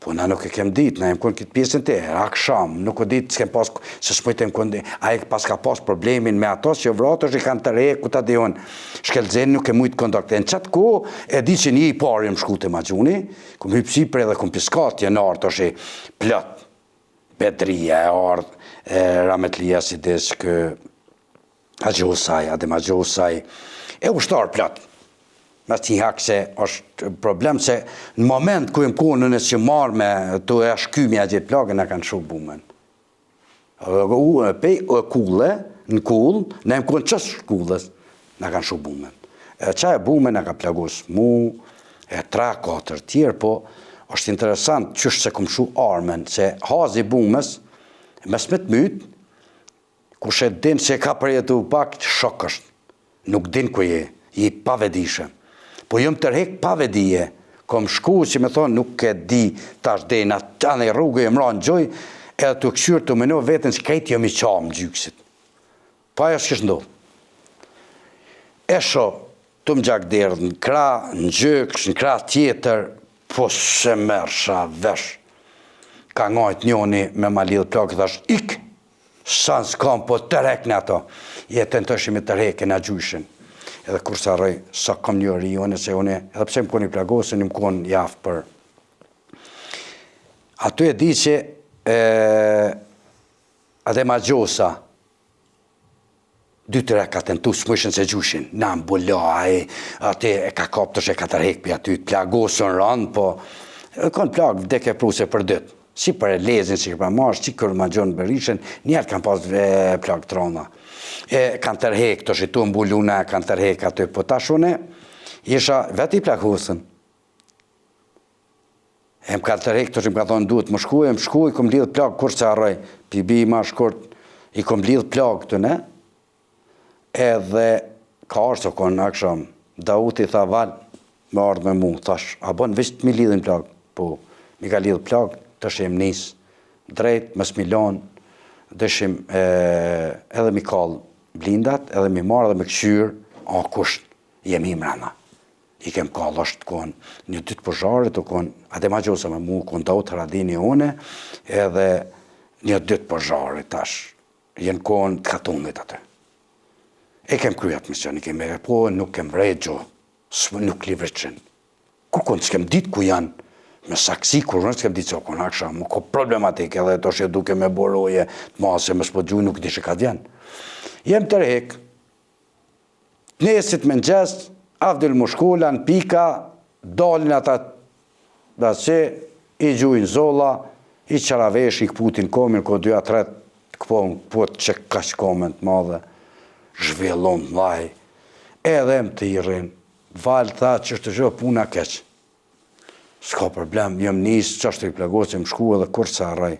Po na nuk e kem ditë, na jem kënë këtë pjesën të aksham, nuk e ditë s'kem pas, se s'pojtem kënë, a e pas ka pas problemin me ato që vratë është I kanë të rejë, ku ta dion, shkelzen nuk e mujtë kontakte. Në qatë ko, e di që një I pari më shku të Magjuni, kom hypsi për edhe kom piskatje në artë është plët, bedrija e ardhë, Rametlia si disk, Agjosaj, Adem Agjosaj, e ushtar plët. Mes t'i hak se është problem se në moment ku jem konën e që marrë me të e shkymi a gjithë plagën e kanë shumë bumen. Pej kulle, në kull, ne jem konë qësë kullës, në kanë shumë bumen. Qa e bumen e ka plagos mu, e 3-4 tjerë, po është interesant qështë se kom shu armen, se hazi bumës, mes me të mytë, ku she din se ka përjetu pak, shok është, nuk din ku je, I pavedishëm. Po jëmë tërhek pavedije, kom shku që me thonë nuk e di tash dena, anë e rrugë jëmë ranë gjoj, edhe të këshyrë të menu vetën që kajtë jëmë I qamë gjykësit. Pa e është kështë ndodhë. Esho, të më gjak derdhë, në kra, në gjykës, në kra tjetër, po se mërsha vesh. Ka ngajt njoni me ma lidhë plakë, dhe është ikë, sans kam po tërhek në ato. Jetën të është me tërhek në gjyshin. Edhe kur sa rëj, sa kam një rione, se une, edhe pse më koni plagosën, më koni jafë për. Ato e di që Adem Agjosa, 2-3 ka tentu smëshën se gjushin, na më bulaj, ati e ka kaptësh e ka tërhek për aty, plagosën rënë, po, konë plagë vdekje pruse për dytë. Si për e lezin, si për marsh, si kërë ma gjonë Berishën, njerë kanë pas plagë trona. Kanë tërhek, të shitu mbuluna, kanë tërhek aty, po tashune, isha veti plagosën. E më kanë tërhek, të shimë ka thonë duhet më shkuj, kom lidhë plagë, kur që arroj, pibi ma shkurt, I kom lidhë plagë të ne, edhe ka arso konë aksham, Dauti tha val, me ardhë me mu, thash, a bon vishë të mi lidhën plagë, po, mi ka lidhë plagë, të shim nisë, drejt, mës Milan, dëshim edhe mi kallë blindat, edhe mi marrë edhe me këshyrë, a kusht, jemi I mrena. I kem kallë është konë një 2 përzare, të konë, Adem Agjosa me mu, konë Dautë Radini une, edhe një 2 përzare tash, jenë konë të katunit atë. E kem kryat mision, I kem e po, nuk kem regjo, nuk li vreqen. Kur konë, s'kem ditë ku janë, me saksi, kur në s'kem ditë që konë aksha, më ko problematike, edhe të është duke me boroje, të masë, me s'po gjuj, nuk di që ka djenë. Jem të rek, nesit me në gjest, avdil më shkolla, në pika, dalin ata, da që, I gjujnë zola, I qaravesh, I këputin komin, ko 2-3, këpot që ka që komen të madhe, zhvillon vaj, edhe më të I rinë, valë tha që është të zhë puna keqë. S'ka problem, jam nisë, që është I plagosë, më shku edhe kur sa arraj.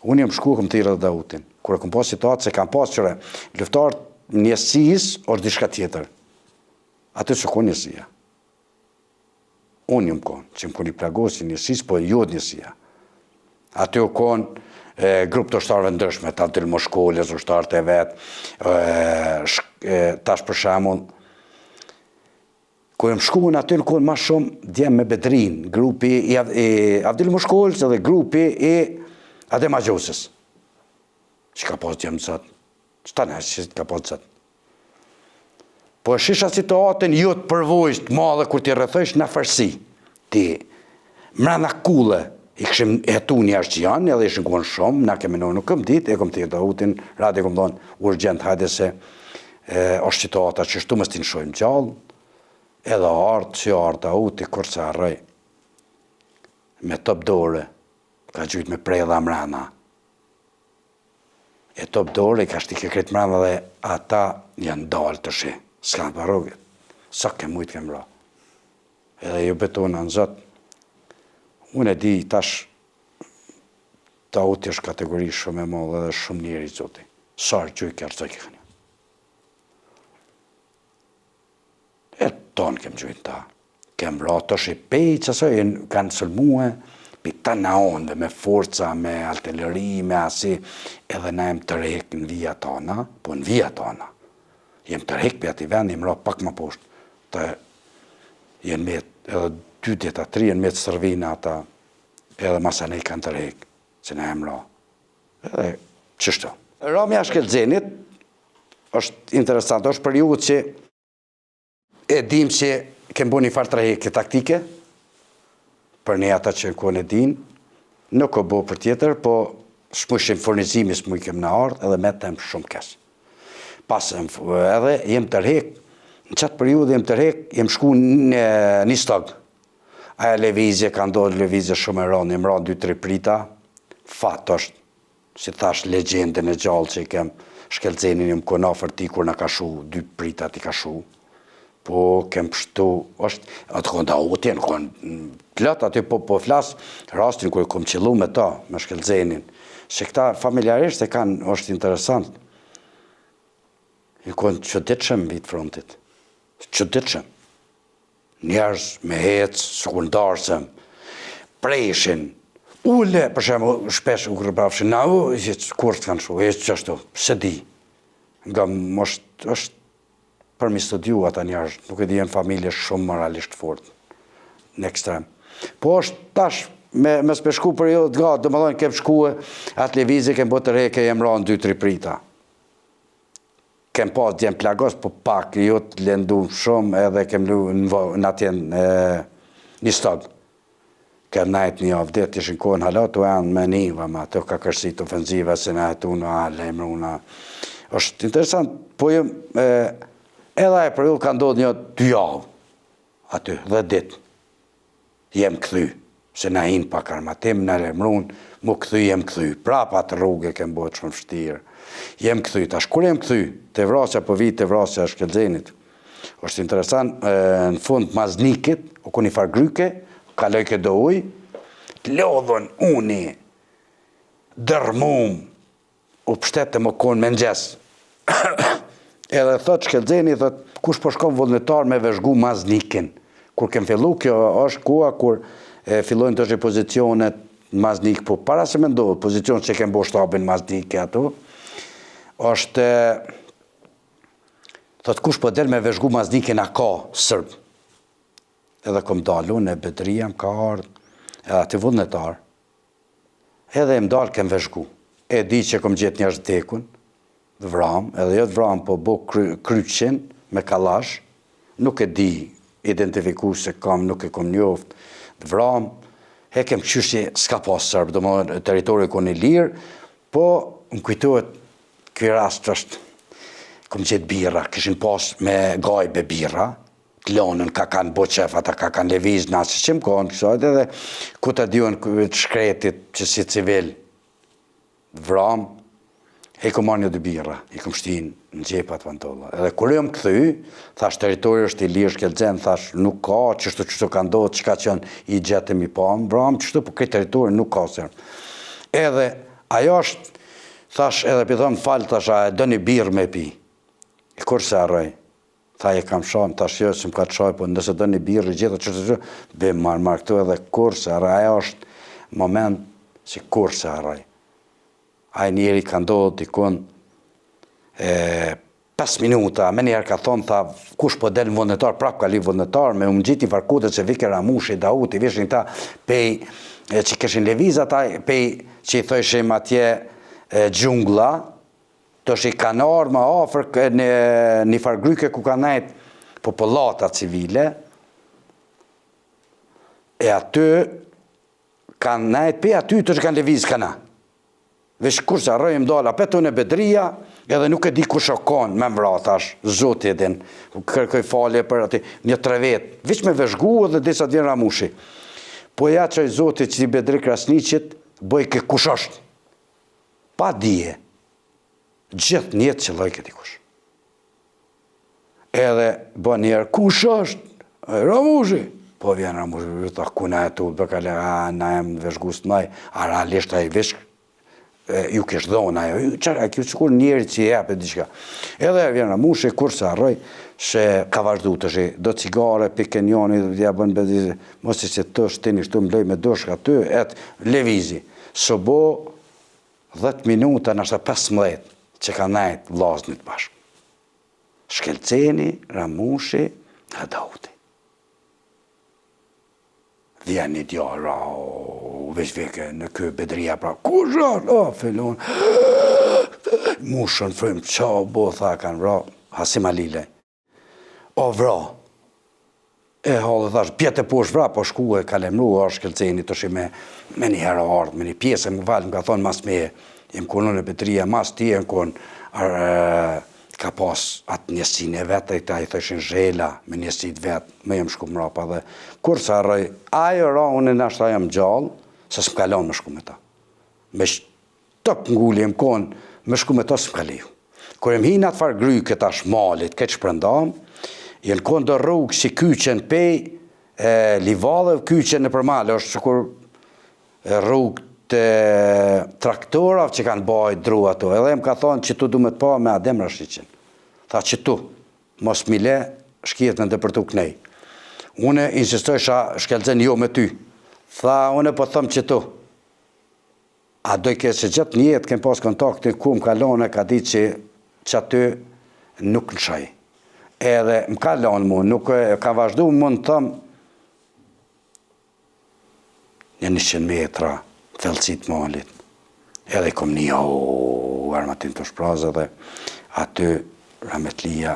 Unë jam shku, këm të I rrë Dautin. Kur e këm pas situatë, se kam pas qëre, luftarë njësis, është dishka tjetër. Aty që konë njësia. Unë jam konë, që më konë I plagosë njësis, po jodë njësia. Aty u konë grupë të ushtarëve ndryshme, të atyllë më shkollës, ushtarët e vetë, tash për shamull, ku jem shku në aty në konë ma shumë djem me Bedrin, grupi I Avdil Mushkollës edhe grupi I Adem Agjosës. Që ka pas djem zëtë? Që ta në që ka pas zëtë? Po e shisha situatën jo të përvojsh të madhe kur ti rrethësh në fërsi. Ti mrena kulle I këshim hetu njerës që janë, edhe ishin konë shumë, na kemi nuk këm dit, e kom të Dautin, radi kom thonë urgent, hajde se është situata që shtu mës t'i në shojmë gjallë, edhe artë që artë Dauti, kur se arrej, me top dore, ka gjujt me prej dhe mrena. E top dore, ka shti ke kretë mrena dhe ata janë dalë të shi, s'kanë parogit, sa ke mujtë ke mra. Edhe ju betona në zëtë, unë e di tash, Dauti është kategori shumë e mollë edhe shumë njeri zoti. Sarë gjuj kërë të kënë. E tonë kem gjujnë ta. Kem ra të shqipej që kanë sëlmue, pi të naon dhe me forca, me artilleri, me asi, edhe na jem të rek në vija tona, po në vija tona. Jem të rek për ati vend, jem ra pak më poshtë, të jenë me, edhe 2 dita, 3 jenë me të sërvina ata, edhe masa ne kanë të rek, që na jem ra. Edhe qështu. Ramja Shkelzenit, është interesant, është periudhë që e dim që kem bu një farë të reheke taktike, për ne ata që në kone din, nuk o bu për tjetër, po shmushim furnizimi s'mu i kem në ardhë, edhe me tem shumë kes. Pasëm edhe jem të rehek, në qatë periudhë jem të rehek, jem shku një stog. Aja levizje, ka ndodhë levizje shumë e ronë, jem ronë 2-3 prita, fatë është, si thash, legendën e gjallë që i kem Shkelzenin, jem kona fërti kur në ka shu, 2 prita ti ka shu. Po kem pështu, është, atë konë da utje, në konë plët, aty po flasë, rastin kër kom qëllu me ta, me Shkelzenin. Se këta familjarisht e kanë, është interesant. I konë qëditëshëm vitë frontit. Qëditëshëm. Njerës me hecë, sekundarsëm, preshin, ule, për shemë, shpesh u kërëprafshin, na u, kur të kanë shu, që ashtu, se di. Nga është për mi studiu ata njerës, nuk e di jenë familje shumë moralisht fort, në ekstrem. Po është tash, me speshku për jo të gatë, dhe më dojnë kem shkue, atë levizje kem bo të reke, jem ranë 2-3 prita. Kem pas djem plagos, po pak, jo të lendu shumë, edhe kem lu në atjen një stog. Kem najt një avdet, ishin kohën halatu e anë me niva, ma të ka kërësit ofenziva, se në jetu në ale, emruna. është interesant, po jem, edhe e për ju ka ndodhë një 2 javë, aty, 10 ditë. Jem këthy, se na hinë pak armatim, në lemrun, mu këthy jem këthy, prapa të rrugë kem bëhet shumë vështirë. Jem këthy, tash kur jem këthy, të vrasja për vitë të vrasja Shkelzenit, është interesant, në fund maznikit, u ku një farë gryke, kaloj këtë uj, lodhën uni, dërmum, u pështet të më konë me nxes. Edhe thot Shkelzeni, thot, kush po shkon vullnetar me veshgu maznikin. Kur kem fillu, kjo është koha kur fillojnë të është pozicionet maznik, po para se me ndohet, pozicion që kem bo shtabin maznike ato, është, thot, kush po del me veshgu maznikin a ka sërb. Edhe kom dalu në Bedria, më ka ardhë, edhe ati vullnetar, edhe më dalë kem veshgu. E di që kom gjithë njerëz tekun, dhe vram, edhe jo të vram, po bo kryqin me kalash, nuk e di identifiku se kam, nuk e kom njoft, dhe vram, e kem qyshje s'ka pas sërbë, do më teritori ku një lirë, po më kujtohet këj rast është, kom gjithë birra, këshin pas me gajbe birra, të lonën ka kanë bo qef, ata ka kanë leviz, nësë që më konë, kësajt edhe ku të dion të shkretit që si civil, vram, e kom marrë një 2 birra, i kom shtin në gjepat vantolla. Edhe kur jam këthy, thash teritori është i lirë Shkelzen, thash nuk ka, qështu ka ndodhë, qka qënë i gjetëm i pamë, vram, qështu, po këtë teritori nuk ka sërë. Edhe, ajo është, thash edhe për thonë falë, thash, a e do një birë me pi. E kur se arroj, tha e kam shanë, thash jo, se më ka të shaj, po nëse do një birë, i gjithë, qështu, be marrë këtu edhe kur se arroj, ajo është moment që kur se arroj. Ajë njeri ka ndodhë dikun 5 minuta, me njerë ka thonë, tha, kush po del në vullnetar, prap ka li vullnetar, me më gjitin farkutet që vike Ramushi, Dauti, vishin ta, pej që këshin leviza ta, pej që i thëshim atje gjungla, të shi kanar ma ofër një fargryke ku ka najt populata civile, e aty kanë najt, pej aty të shi kanë leviz kana. Vesh kur se arrojmë dola, petun e Bedria, edhe nuk e di kush o konë, me mbratash, zoti edhin, kërkoj falje për ati, një 3 vetë, veç me veshgu edhe disa të vjen Ramushi. Po ja që i zoti që i Bedri Krasniqit, bëj ke kush është. Pa dije, gjithë njetë që lojke di kush. Edhe bë njerë, kush është? Ramushi. Po vjen Ramushi, ta kuna e tu, bëkale, na jem veshgu së maj, a realisht a i veshk, ju kesh dhona ajo, kjo sikur njeri që i jepet diçka. Edhe vjen Ramushi, kur se harroj, se ka vazhdu të shi, do cigare, pikenjoni, ja bën bedizë, mos i që të shtini shtu mblej me doshka aty, levizi. Së bo 10 minuta, nështë 15, që ka najt vllaznit bashkë. Shkelceni, Ramushi, dhe Dauti. Vjen një djarë, veç veke në kë bedria pra, ku zharë, filon, mushën frim, qa bo, tha, kanë vra, Hasim Alile. Vra, halë thash, pjetë e posh vra, po shku e ka lemru, shkelceni të shi me një herë ardhë, me një pjesë, më valë, më ka thonë mas me, jem konë në bedria, mas ti e në konë, ka pas atë njësin e vetë, ta i thëshin zhela me njësit vetë, me jem shku mrapa dhe, kur sa rëj, ajo ra unë në ashtë jam gjallë, se s'm kalon me shku me ta. Me shtëp ngulli jem konë, me shku me ta s'm kaliju. Kur jem hinë atë farë gry këta shmalit, këtë shprëndam, jenë konë do rrugë si kyqen pej, livadhe, kyqen në përmalë, është që kur rrugë të traktorav që kanë bajt dru ato, edhe më ka thonë që tu du me të pa me Adem Rashiqin. Tha që tu, mos mile, shkijet në dëpërtu knej. Une insistoj shkelzen jo me ty. Tha, une po thëmë që tu. A doj ke se gjithë njetë kem pas kontaktin ku më kalone, ka di që aty nuk në shaj. Edhe më kalon mu, nuk ka vazhdu mund të thëmë një 100 metra, thellësit malit. Edhe kom një armatin të shprazë dhe aty Rametlia,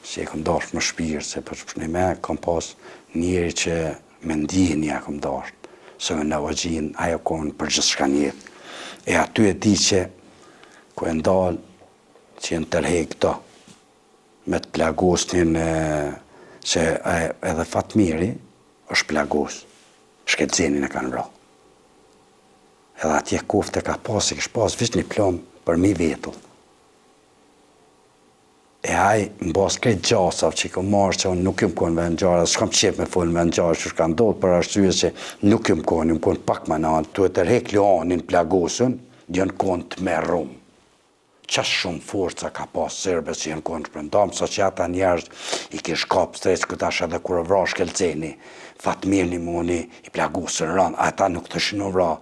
që e kom dasht më shpirë, se për shpërshni me, kom pas njeri që me ndihni kom dasht, se me në vëgjin, ajo konë për gjithë shka njetë. E aty e di që, ku e ndalë, që e në tërhej këto, me të plagosnin, që edhe Fatmiri është plagos, shkelcenin e kanë vra. Edhe atje kofte ka pas, e kish pas vish një plom për mi vetull. E aj, në bas krejt gjasav që i kom marrë që unë nuk jëm konë me në gjarë, s'kam qep me full me në gjarë që shka ndodhë për arsye që nuk jëm konë pak më në anë, tu e tërhek Luanin plagosën, jënë konë të me rumë. Qash shumë forca ka pas sërbe që jënë konë të prëndam, sa që ata njerës i kish kap stresë këtë ashe dhe kur vra shkelceni, Fatmir një muni i plagusën rënë, ata nuk të shinu vra,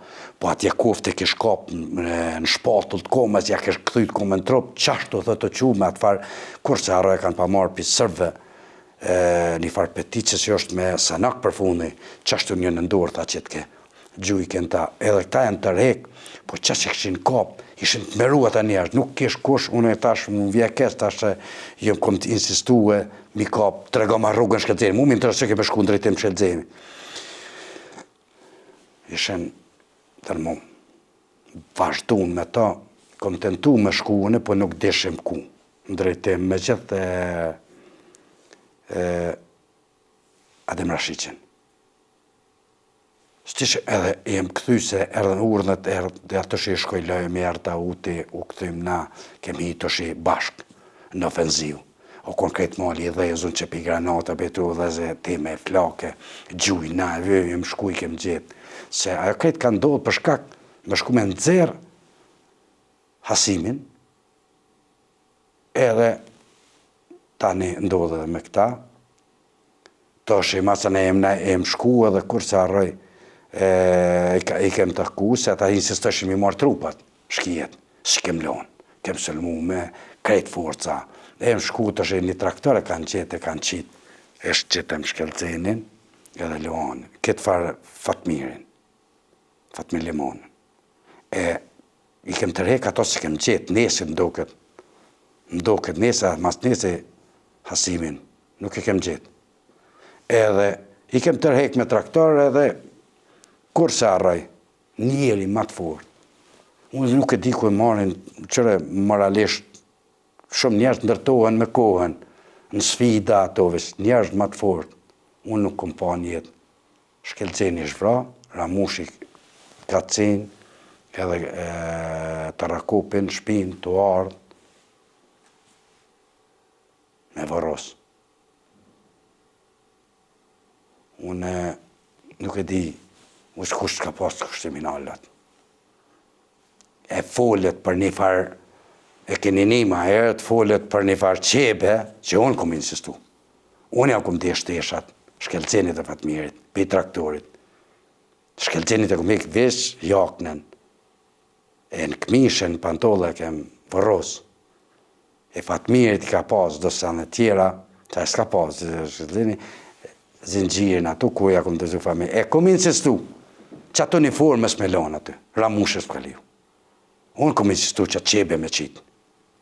po atje kofte kish kap në shpatull të komës, ja kish këthyt komën në trup, qashtu dhe të qume atë farë, kur se arroje kanë pa marë për sërve, një farë peticës që është me sanak për fundi, qashtu një nëndurë tha që të ke, gjuj kënë ta, edhe këta janë të rek, po qash e këshin kap, ishin të meru ata njerës, nuk kish kush, unë e tash më vjekes, tash jem kom të insistue, mi kap, të rega ma rrugën shkelzemi, mu mi në të rësë ke me shku në drejtim shkelzemi. Ishen, tërmo, vazhdun me ta, kom tentu me shku une, po nuk deshim ku, në drejtim, me gjithë Adem Rashiqin. Shtish edhe jem këthy se erdhen urdhët, dhe atë shi shkoj lojë, erda uti, u këthym na, kemi të shi bashk në ofenziv. O konkret mali i dhezun që pi granata, betu dhe ze teme e flake, gjuj, na, jem shkuj kem gjithë. Se ajo këtë ka ndodhë për shkak, me shku me nëzirë Hasimin, edhe tani ndodhë edhe me këta, të shi masa ne jem shku edhe kur se arroj, i kem të ku, se ata insistëshim i marë trupat, shkijet, s'kem lonë, kem sëllmu me krejt forca, e më shku të shi një traktore kanë qitë, e shqitëm shkelcenin, edhe Luanin, këtë farë Fatmirin, Fatmir Limonin, i kem të rek ato se kem qitë, nesi më doket nesi, mas nesi Hasimin, nuk i kem qitë, edhe i kem të rek me traktore edhe kur se arraj, njeri ma të fort. Unë nuk e di ku e marrin, qëre moralisht, shumë njerës ndërtohen me kohën, në sfida atovis, njerës ma të fort. Unë nuk kom pa njetë. Shkelceni është vra, Ramushi ka cin, edhe të rakopin, shpin, të ardhë, me vëros. Unë nuk e di, kush ka pas të kështimin allat. e folet për një farë, e keni nima herët, folet për një farë qebe, që unë kom insistu. Unë jam kom dhe shteshat, shkelcenit e Fatmirit, për traktorit. Shkelcenit e kom ikë vesh jaknen, e në këmishën, pantolle, kem vërros. E Fatmirit i ka pas, do sa në tjera, që e s'ka pas, zingjirën ato, ku ja kom të zu fami. E kom insistu, që ato uniformës me lonë aty, ramushës për liu. Unë kom insistu që qebe me qitë.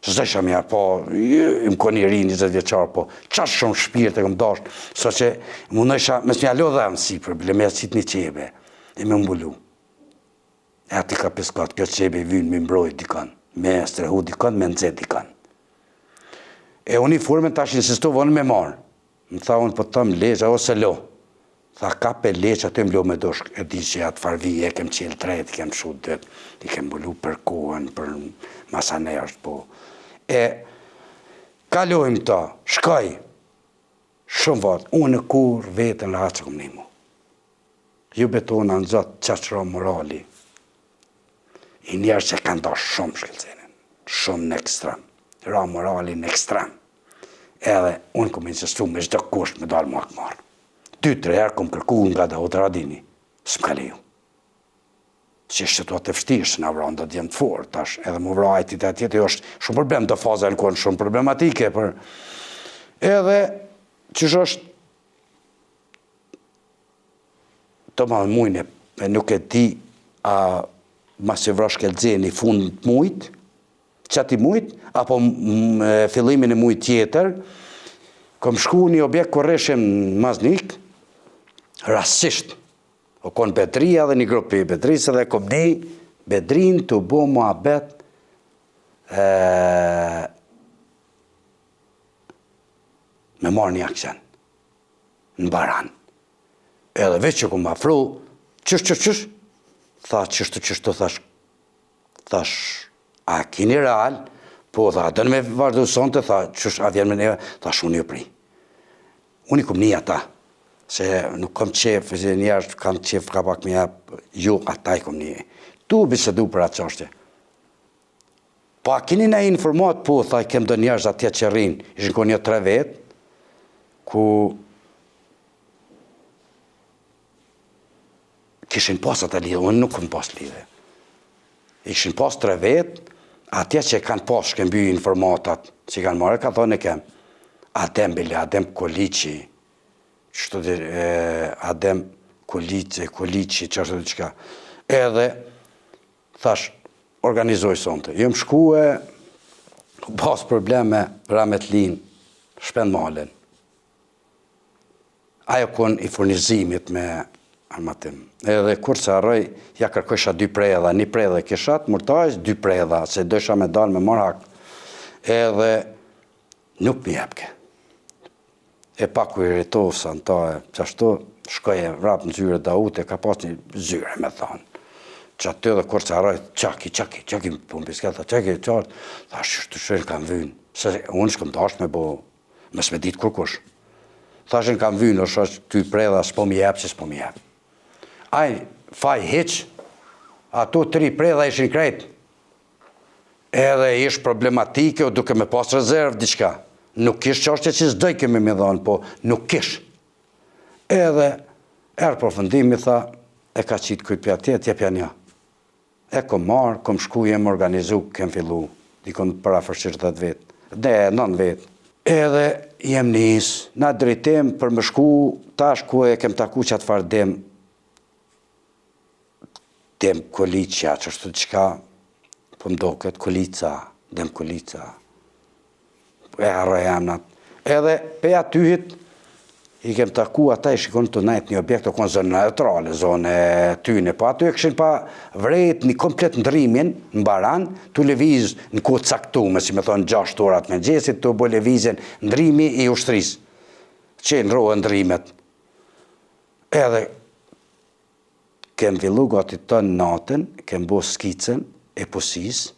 Së isha mjarë, po, më koni rinë 20 vjeqarë, po, qash shumë shpirë të kom dashtë, so që më isha, mes mja lo dhe më si për bile, me qitë një qebe, e me mbulu. E ati ka peskat, kjo qebe i vynë me mbroj dikan, me strehu dikan, me nëzet dikan. E uniformen tash insistu vonë me marë. Më tha unë po të tëmë leqa ose lo. Tha ka pe leqa të mblo me doshk. E di që atë farvije, kem qelë tret, kem shutë, i kem mbulu për kohën, për masanerës, po. E kalojmë ta, shkaj, shumë vatë, unë në kur vetën në hatë që kom një mu. Ju betona në zotë qaqëra morali. I njerë që kanë da shumë shkelcenin, shumë në ekstrem. Ra morali në ekstrem. Edhe unë kom insistu me çdo kusht me dalë mua këmarë. 2-3 herë kom kërku nga da Hotel Radini, s'm ka leju. Që është situatë e vështirë, se na vranë do djemë të fortë, tash edhe më vrajti të atjetë, është shumë problem, do faza në konë shumë problematike, për edhe që është të ma mujnë, nuk e ti a mas e vrash kelzeni fund të mujtë, qati mujtë, apo fillimin e mujtë tjetër, kom shku një objekt kër reshim në Maznik, rasisht, o konë Bedria dhe një grupi i Bedrisë dhe kom një Bedrin të bo mua bet me marrë një aksion në Baran. Edhe veç që kom afru, qysh, tha qështu, thash, a kini real, po tha, dënë me vazhdu sonte, tha, qësh, a vjen me neve, tha, unë ju pri. Unë i kom një ata, se nuk kom qef, se njerës kam qef ka pak me jep, jo, ata i kom një. Tu bisedu për atë qashtë. Po a kini në informat, po, tha, kem do njerës atje që rinë, ishën ko një 3 vetë, ku kishin pas atë lidhë, unë nuk kom pas lidhë. Ishin pas 3 vetë, atje që kanë pas shkemby informatat, që kanë marrë, ka thonë e kem, Adem Bili, Adem Kolici, Adem Kolici, që është të qka. Edhe, thash, organizoj sonte. Jëmë shkue, pas probleme, Ramet Lin, shpend malen. Ajo kon i furnizimit me armatim. Edhe kur se arroj, ja kërkojsha 2 predha, 1 predhe kishat, murtajsh, 2 predha, se dësha me dalë me marhak. Edhe nuk mi jepke. E pak ku i rritovë sa në ta e, që ashtu shkoj e vrap në zyre Daute, ka pas një zyre me thonë. Që aty edhe kur se arroj, qaki, punë bisketa, qaki, qartë, thash, shtu shërë kam vynë. Se unë shkëm dash me bo, me s'me ditë kërkush. Thashin kam vynë, është 2 predha, s'po mi jep, që s'po mi jep. Aj, faj hiq, ato 3 predha ishin krejt. Edhe ish problematike, o duke me pas rezervë, diqka. Nuk ish qashtje që s'doj kemi me dhanë, po nuk ish. Edhe, erë përfëndimi, tha, e ka qitë kujt për atje, tjepja një. E kom marë, kom shku, jem organizu, kem fillu, dikon para fërshirë 10 vetë, 9 vetë. Edhe jem njës, na drejtem për më shku, tash ku e kem taku që atë farë dem Kolicja, që është të qka, po më do këtë Kolica, dem Kolica, e arra jam natë. Edhe pe atyhit, i kem taku ata i shikon të najtë një objekt, të konë zonë neutrale, zonë tyne, po aty e këshin pa vrejt një komplet ndrimin në Baran, të leviz në kohë caktume, si me thonë 6 orat me gjesit, të bo levizin ndrimi i ushtris, që në rohë ndrimet. Edhe, kem villu gati të natën, kem bo skicën e posis,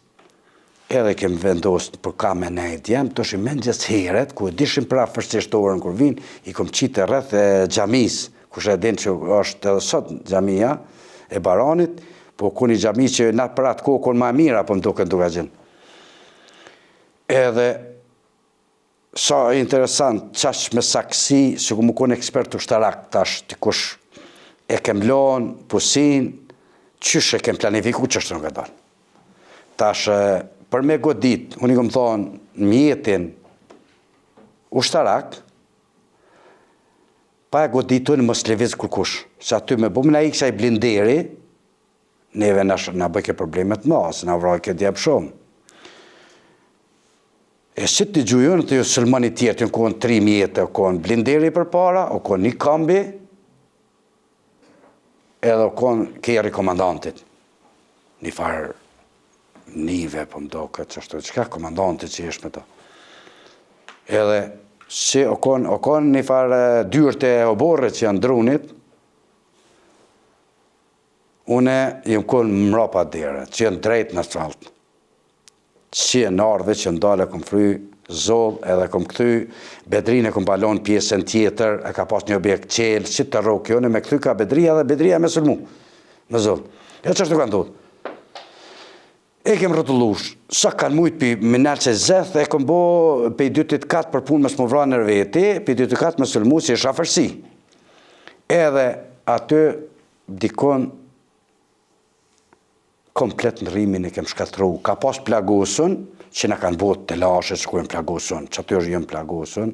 edhe kem vendosë për kamen e djemë, të shim mendjes heret, ku e dishim pra fërsishtorën kur vinë, i kom qitë rreth e gjamis, ku shë edhin që është edhe sot gjamia e Baranit, po ku një gjami që na për atë kohë konë ma mira, po më duke gjenë. Edhe, sa interesant, qash me saksi, se ku më konë ekspert të shtarak, tash të kush e kem lonë, pusin, qysh e kem planifiku që është në këtë dalë. Tash, për me godit, unë i këmë thonë, mjetin ushtarak, pa e goditu në mos leviz kërkush. Se aty me bumë na i kësa i blinderi, neve na bëjke problemet ma, se na vrajke djebë shumë. E si të gjujën të ju sëlmani tjetë, në kohën 3 mjetë, o kohën blinderi për para, o kohën një kambi, edhe o kohën kjeri komandantit. Një farë nive, po më do këtë që ashtu, qëka komandantit që ishë me to. Edhe, si o konë një farë dyrët e oborët që janë drunit, une jëmë konë mrapa dhere, që janë drejt në asfalt. Që janë ardhe që ndale kom fry zoll, edhe kom këthy bedrinë e kom balon pjesën tjetër, e ka pas një objekt qelë, që të rokë jone, me këthy ka bedria dhe bedria me sëlmu, me zoll. E që ashtu ka ndodhë? E kem rëtullush, sa kanë mujtë për minarë që zeth, e kom bo për 2-4 për punë më smovra në veti, për 2-4 më sëlmu si e shafërsi. Edhe aty dikon komplet në rrimin e kem shkatru. Ka pas plagosën, që në kanë botë të lashe që ku e më plagosën, që aty është jëmë plagosën,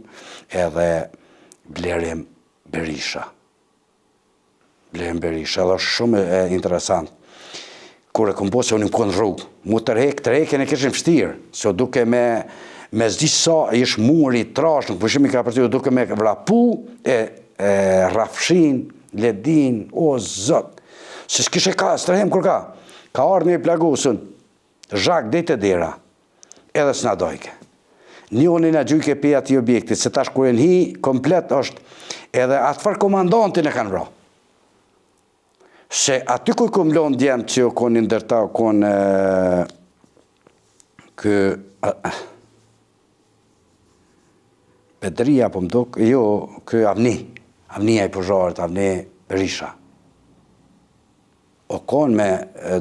edhe Blerim Berisha. Blerim Berisha, edhe shumë e interesant. Kur e këmbo se unë më konë rrugë, mu tërheken e këshim fështirë, se duke me zdi sa ishë muri, trash, në përshimi ka përti, duke me vrapu, rafshin, ledin, o zot, se s'kishe ka, s'tërhem kur ka. Ka ardhë një plagosën, zhak dhe të dera, edhe s'na dojke. Njoni në gjujke për ati objektit, se tash kur e hi, komplet është, edhe atëfar komandantin e kanë vra. Se aty ku kom lonë djemë që o konë ndërta, o konë Bedria, po më duk, jo, kë Avnia i Pozharët, Avni Berisha. O konë me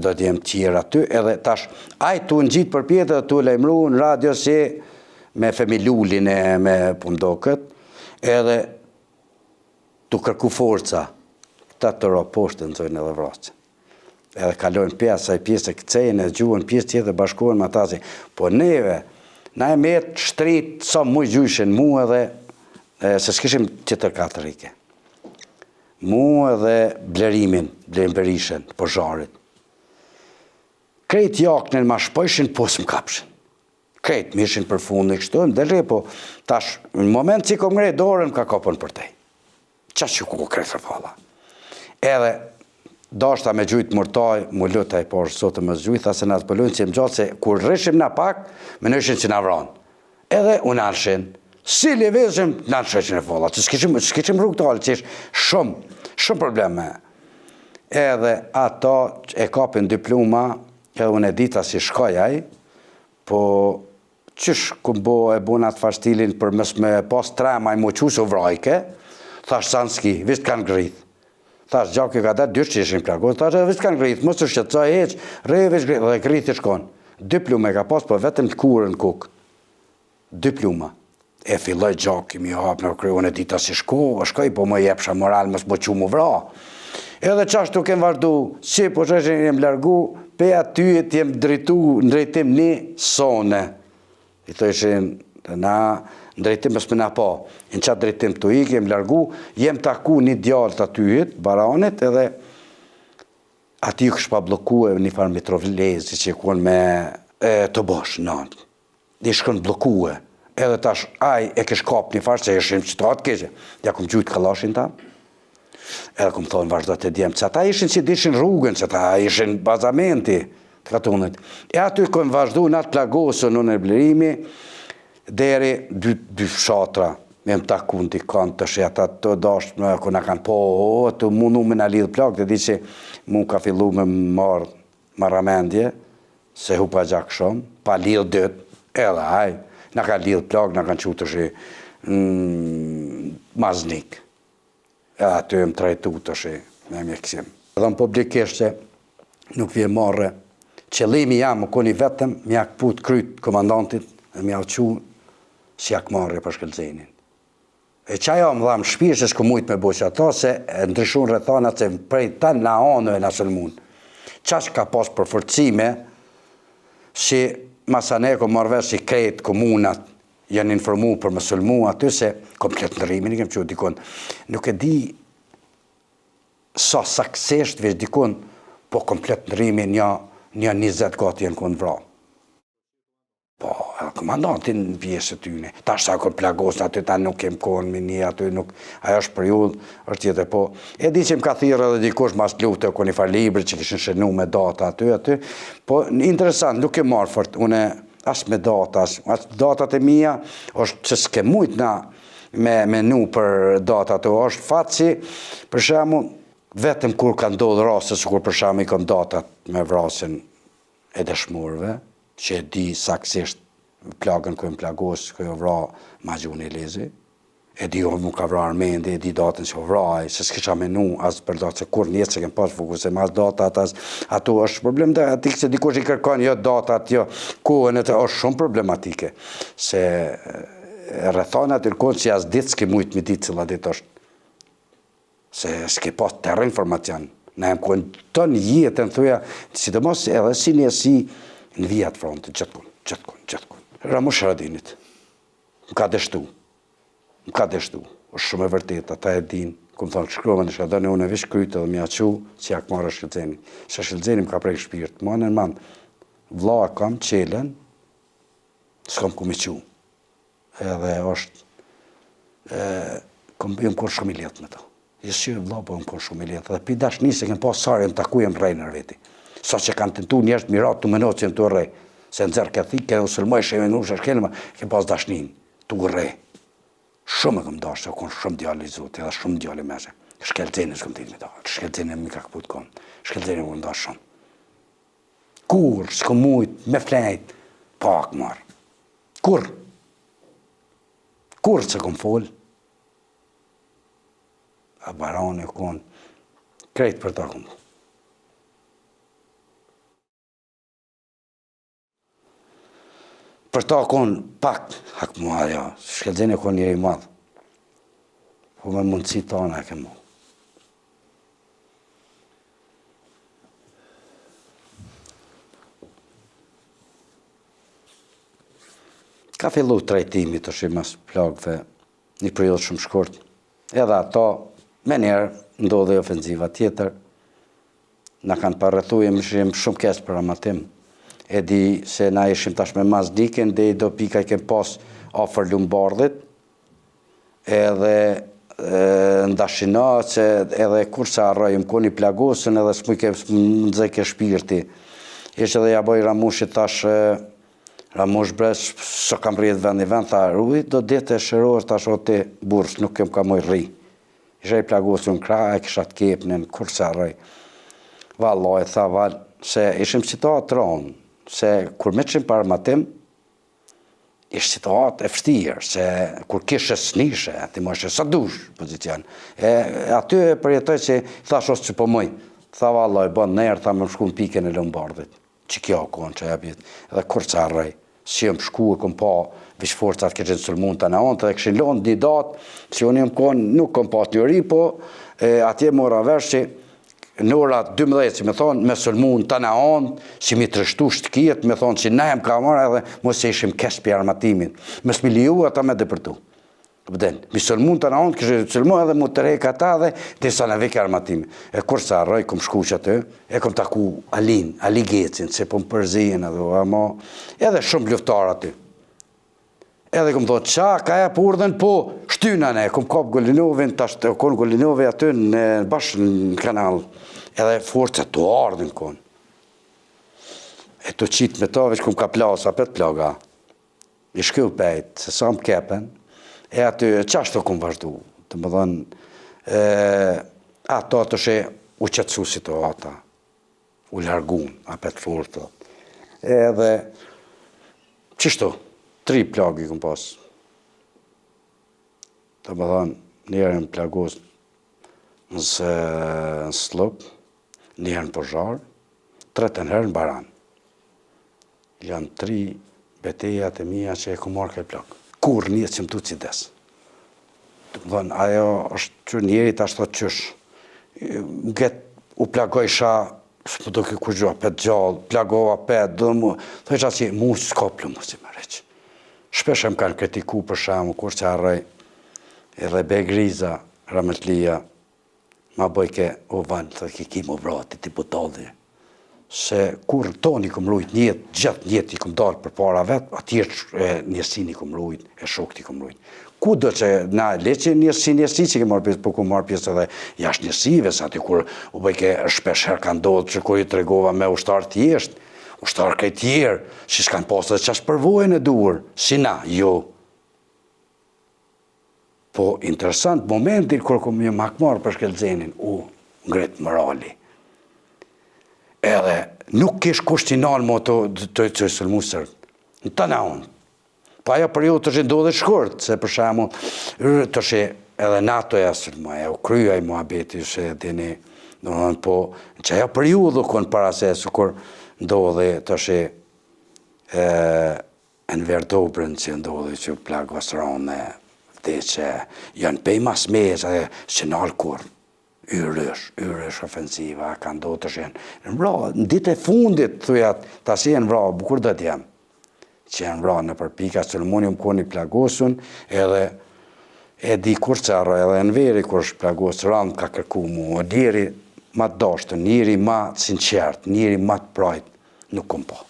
do t'jem tjera aty, edhe tash, ajë tu në gjitë për pjetë dhe tu lejmru në radio si me femilullin e me pëndokët, edhe tu kërku forca, këta të ro poshtë në zojnë edhe vrasë. Edhe kalojnë pjesë, a i pjesë e këcejnë, e gjuhën pjesë tjetë dhe bashkohen më atazi. Po neve, na e metë shtrit, sa mu gjyshen mu edhe, se s'kishim qëtër katërike. Mu edhe Blerim Berishën, Pozharët. Krejt jaknen ma shpojshin, po s'm kapshin. Krejt mishin për fundë, kështu, dhe re, po tash, në moment që kom ngrej dorën, ka kopën për tej. Qa që ku krejt rëfalla. Edhe, dashta me gjujtë murtaj, mu lutaj, por sotë më zgjujtha, se nga të pëllujnë që më gjatë, se kur rëshim na pak, me nëshin që na vranë. Edhe, unë alshin, si li vezhim, në në shreqin e folla, që s'kishim rrugë të alë, që ishë shumë probleme. Edhe ato e kapin diploma, edhe unë e dita si shkojaj, po qysh këmbo e buna të farstilin për mës me pas trema i moqu së vrajke, thash sanski, vistë kanë gritë. Thash gjaki ka datë dysh që ishin plagos, thash vistë kanë gritë, mos të shqetësaj heq, rejë gritë, dhe gritë i shkon. Diploma e ka pas, po vetëm të kurën kuk. Diploma. E filloj gjaki mi hapë në kryon e dita si shkoj, po më jepsha moral, mës më që mu vra. Edhe qashtu kem vazhdu, si po që jem largu, pe aty e t'jem drejtu në drejtim një sone. I të ishin, na, në drejtim mës më na po, në qatë drejtim të ik, jem largu, jem taku një djallë të atyjit, baranit, edhe aty kësh pa bloku e një farë mitrovlezi që kun me të bosh, nëndë. Dhe shkën bloku e. Edhe tash, aj e kesh kap një farë, që ishim që të atë keqe, ja kom gjujtë kalashin ta, edhe kom thonë vazhdo të djemë, që ata ishin që dishin rrugën, që ata ishin bazamenti, të katunit. E aty kom vazhdu në atë plagosën në Blerimi, deri dy fshatra, me më takun t'i kanë të shi, ata të dasht me ku në kanë po, të mundu me në lidhë plak, dhe di që mu ka fillu me marrë maramendje, se hu pa gjak shumë, pa lidhë dëtë, edhe aj, në ka lidhë plak, në kanë qutë shi maznik. Edhe aty më trajtu të shi me mjekësim. Edhe në publikisht që nuk vje marre. Qëllimi jam më koni vetëm, mja këput kryt komandantit, dhe mja uqu si jak marre për shkëllëzenin. E qaja më dhamë shpirë se s'ku mujtë me boqë ato, se ndryshun rëthanat se prej ta na anë e na sëlmun. Qash ka pas përforcime, si masane ko marrë si krejt komunat, janë informu për më sëlmu aty se komplet në rrimin, i kem që dikon, nuk e di sa saksesht veç dikon, po komplet në rrimin një 20 gati janë konë vra. Po, komandantin në pjesë të tyne, ta është sa konë plagos, aty ta nuk kem konë, mini aty nuk, ajo është periud, është tjetër, po, e di që më ka thirë edhe dikush mas lufte, o koni farë libri që kishin shënu me data aty, po, interesant, nuk e marë fort, une, as me data, as datat e mija, është që s'ke mujt na me menu për datat, është fatë si, për shamu, vetëm kur ka ndodhë rase, kur për shamu i kom datat me vrasin e dëshmurve, që e di saksisht plagën këmë plagos, këjo vra ma gjuni lezi, e di o mu ka vra Armendi, e di datën që o vraj, se s'kisha menu as për datë, se kur njëtë se kem pas fokus, se mas datat, ato është problem dhe atik se dikush i kërkon, jo datat, jo kohën e të është shumë problematike, se rëthanat i rëkonë që as ditë s'ki mujtë mi ditë cila ditë është, se s'ki pas tërë informacion, në e më kënë të një jetë, në thuja, si të mos edhe si njësi, në vijat frontë, gjithkon. Ramush Haradinit, më ka deshtu, është shumë e vërtet, ata e din, këmë thonë, shkruve në shkadone, unë e vish krytë edhe mja qu, si jak marrë Shkëllëzeni. Se Shkëllëzeni më ka prej shpirt, më në manë, vla kam qelen, s'kom ku mi qu. Edhe është, jëmë kur shumë i letë me to. Jesë që vla, po jëmë kur shumë i letë. Edhe pi dash një se kem pas sarën të takujem rejnër veti. Sa që kanë tentu njerëz mirat të menot që në të rej, se në zërë këthi, ke usulmoj sheme në ushe shkelma, ke pas dashnin, të rej. Shumë e këm dashë, se konë shumë djali i Zotit, edhe shumë djali meshe. Shkëllëzeni s'këm të me da, Shkëllëzeni mi ka këput konë, Shkëllëzeni më ndashë shumë. Kur, s'këm mujt, me flejt, pak marë. Kur që këm fol, a barani konë, krejt për ta këmë. Për ta konë pak, hak mua, ja, Shkëllëzeni konë njëri madhë. Po me mundësi tana e ke mu. Ka fillu trajtimi të shimas plagëve, një periudhë shumë shkurt. Edhe ato, me njerë, ndodhe ofenziva tjetër. Na kanë parrethu, jemi shumë keq për amatim. E di se na ishim tash me Mazdikin, dhe i do pika i kem pas afer Lumbardhit, edhe ndashina, që edhe kur se arrojim koni plagosën, edhe s'mu i ke nëzëke shpirti. Ishte edhe ja boj Ramushit tash, Ramush bres, së kam rritë vend i vend, tha, rujt do dite e shëror, tash o ti burës, nuk kem ka moj rri. Ishe i plagosën në kraj, e kisha të kepnin, kur se arroj. Vallaj, tha, se ishim situatë ronë, se kur me qim për armatim, ishtë situatë e fështirë, se kur kishe s'nishe, ti më ishe sa dush pozicion. Aty e përjetoj që thash osë që po mëj, tha vallaj, bon nërë, tha me më shku në pikën e Lumbardhit, që kjo konë që e bjetë, edhe kur që arrej, si më shku e kom pa, vish forcat kështë në sulmun të në ontë, dhe këshin lonë një datë, që unë jëmë konë, nuk kom pas një ri, po atje mora vesh që në orat 12, si me thonë, me sulmun të në onë, si mi të rështu shtëkijet, me thonë që na jem ka marrë edhe mos e ishim kesh për armatimin. Me s'miliju ata me dëpërtu. Mi sulmun të në onë, kështë sulmun edhe mu të rejka ta dhe disa në veke armatimin. E kur sa arroj, kom shku që atë, e kom taku Ali Gecin, se po më përzijin edhe shumë luftar aty. Edhe kom thot, qa ka e purdhen, po shtyna ne, kom kap Golinovin, tash të konë Golinovi aty në bashkë në kanal, edhe forcët të ardhin konë. E të qitë me ta, veç kom ka plasa, apet plaga, i shkyll pejt, se sa më kepen, e aty, qashtë të kom vazhdu, të më dhënë, ato të shë u qëtësu situata, u largun, apet fortë, edhe, qështu? 3 plagë i këm pas. Të më thonë, njerën plagos në slop, njerën për zharë, tretën herë në baran. Janë 3 betejat e mija që e ku marrë këtë plak. Kur njësë që më tu cides. Dhënë, ajo është që njerit ashtë të qysh. U plagojsha, së më do këtë kur gjoha, petë gjallë, plagova petë, dhe mu, thësha që mu s'ka plë mu si më reqë. Shpesh e më kanë kritiku për shamu, kur që arrej, edhe Begriza, Rametlia, ma bëjke o vanë, të ki mu vrati, ti putalli. Se kur toni këm rujt njët, gjatë njët i këm dalë për para vetë, atjerë njësin i këm rujt, e shokët i këm rujt. Ku do që na leqe njësi që ke marrë pjesë, po ku marrë pjesë edhe jashtë njësive, sa ti kur u bëjke shpesh herë ka ndodhë që kur i të regova me ushtarë tjeshtë, ushtarë kaj tjerë, që s'kanë pasë dhe qash përvojën e duhur, si na, jo. Po interesant momentin kur kom një makmarë për shkelzenin, ngret morali. Edhe nuk kish kushtinal mo të sulmusër, në të naun. Pa ajo periudhë të ndodhe shkurt, se për shamu, të shi edhe NATO e sulma, e u kryja i muhabeti, se dini, po, që ajo periudhë kënë para se, kur ndodhe të shi Enver Dobrën, që ndodhe që plagë vasrone, dhe që janë pej mas mejës, që në alë kur, yrësh ofensiva, ka ndodhë të shenë. Në vra, në ditë e fundit, thujat, ta si e në vra, bukur dhe t'jem, që e në vra në përpika, Solomoni më koni plagosun, edhe e di kur që arra, edhe në veri kur është plagos, randë ka kërku mu, o njeri ma të dashtën, njeri ma të sinqert, njeri ma të prajt, nuk kom po.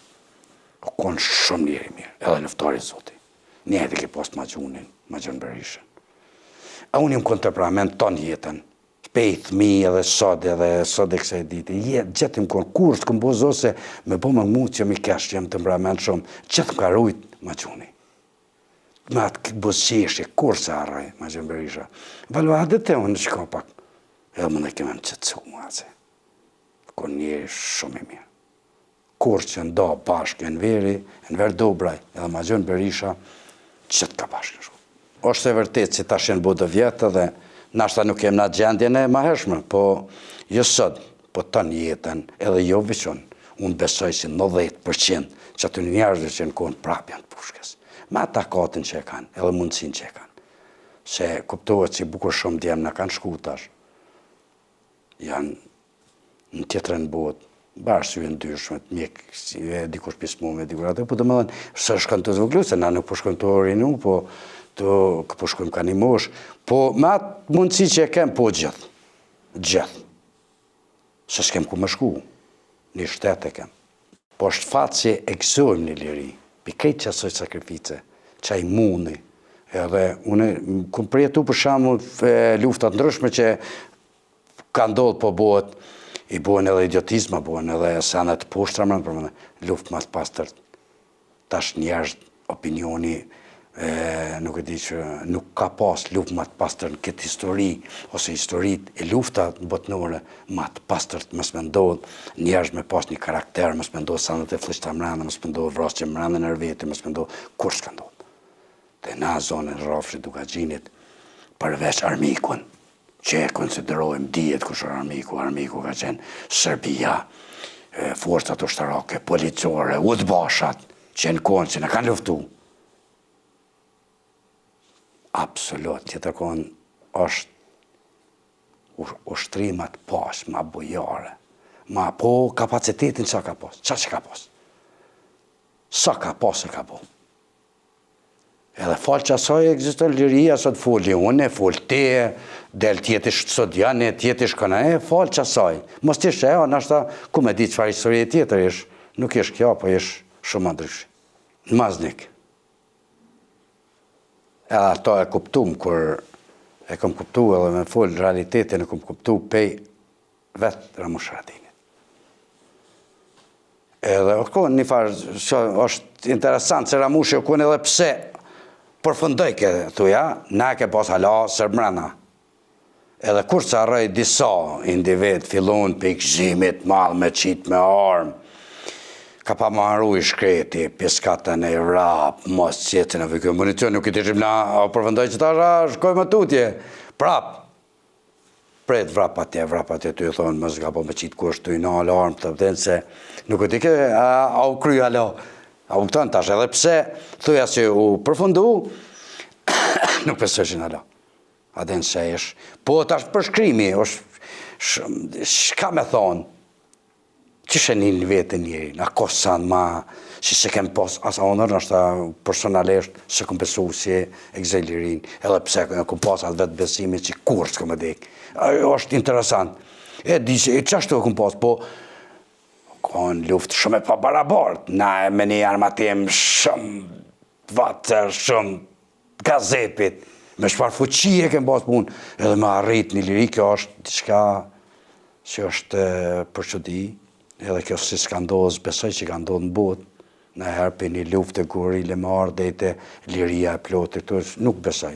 O konë shumë njeri mirë, edhe nëftari zoti. Njeri ke post ma gjunin, ma gjën Berishën. A unë jëmë konë temperament tonë jetën, pejth mi edhe sot e kësaj diti. Gjetëm konë kur s'këm bozo se me bo më mu që mi kesh që jëmë temperament shumë, gjetëm ka rujt ma gjuni. Me atë këtë bozqeshje, kur se arraj, ma gjën Berisha. Valo, adhe te unë që ka pak, edhe më në kemë më qëtësu mua se. Konë njeri shumë i mirë. Kur që nda bashkë Enver Dobraj, edhe ma gjën Berisha, qëtë ka bashkë shumë. Oshtë e vërtet që ta shenë bodë vjetë dhe nashta nuk jem në gjendjen e ma hershme, po jo sot, po të një jetën edhe jo vishon, unë besoj si 90% që aty njerëzve që në kohën prapja në pushkes. Me atakatin që e kanë, edhe mundësin që e kanë. Se kuptohet që bukur shumë djemë në kanë shkutash, janë në tjetërën botë, bashkë sy e ndryshme, të mjekë, si e dikush pismume, dikur atë, po të më dhenë, së shkanë të zvoglu, se na nuk po shkojmë të orinu, po po shkojmë ka një mosh, po me atë mundësi që e kem, po gjithë. Se s'kem ku më shku, një shtetë e kem. Po është fatë që e gëzojmë një liri, pi krejtë që asoj sakrifice, që a i mundi, edhe une, këmë përjetu për shamu luftat ndryshme që ka ndodhë po bëhet, i bojnë edhe idiotizma, bojnë edhe sanet poshtra më në luft mas pastërt. Tash njerëz opinioni, nuk e di që nuk ka pas luft ma të pastërt në këtë histori, ose historit e luftat botnore ma të pastërt mësë me ndodhë, njerëz me pas një karakter, mësë me ndodhë sanet e flishta mrena, mësë me ndodhë vrasje mrena në rveti, mësë me ndodhë kur s'ka ndodhë. Dhe na zonën rafshit Dukagjinit, përveç armikun, që e konsiderojmë dijet kush armiku ka qenë Serbia, forcat ushtarake, policore, udhbashat, që në konë që në kanë luftu. Absolut, që të konë është ushtrimat pas, ma bujare, ma po kapacitetin sa ka pas, qa që ka pas? Sa ka pas e ka po? Edhe falë që asaj egzistën liria, sot foli une, fol te, del tjetish sot janë, tjetish këna falë që asaj. Mos t'ishtë e, nashta, ku me di qëfar historie tjetër ish, nuk ish kjo, po ish shumë andryshi. Në Maznik. Edhe ato e kuptum, kur e kom kuptu edhe me fol realitetin e kom kuptu pej vetë Ramush Haradinit. Edhe o konë një farë, është interesant, se Ramush o konë edhe pse, përfundoj këtë, thuja, na ke pas hala sërmrena. Edhe kur që arrej disa individ fillon për i këzimit malë me qitë me armë, ka pa marru i shkreti, pjeskatën e rap, mos qëtën e vëkë municion, nuk i të shqim na, përfundoj që ta shkoj më tutje, prap, pret vrap atje, ty thonë, më zga po me qitë kush të i në alarm, të vdenë se nuk e di ke, a u kry alo, a u këtën tash, edhe pse, thuja se u përfundu, nuk pësëshin alo, a denë se ish, po tash përshkrimi, shka me thonë, që shenin vetë njëri, a kosan ma, si se kem pos, asa onër, nështë personalisht, se kem besu si egzelirin, edhe pse kem pas atë vetë besimi që kur s'kem e dek. është interesant. E di se, qashtu e kem pas, po, ka në luft shumë e pa barabart, na e me një armatim shumë vatër, shumë gazepit, me shpar fuqie kem pas pun, edhe me arrit një liri, kjo është diçka që është për qëdi, edhe kjo si s'ka ndodhë, besoj që ka ndodhë në botë, në herë për një luft e gurile më ardhe, liria e plotë, nuk besoj.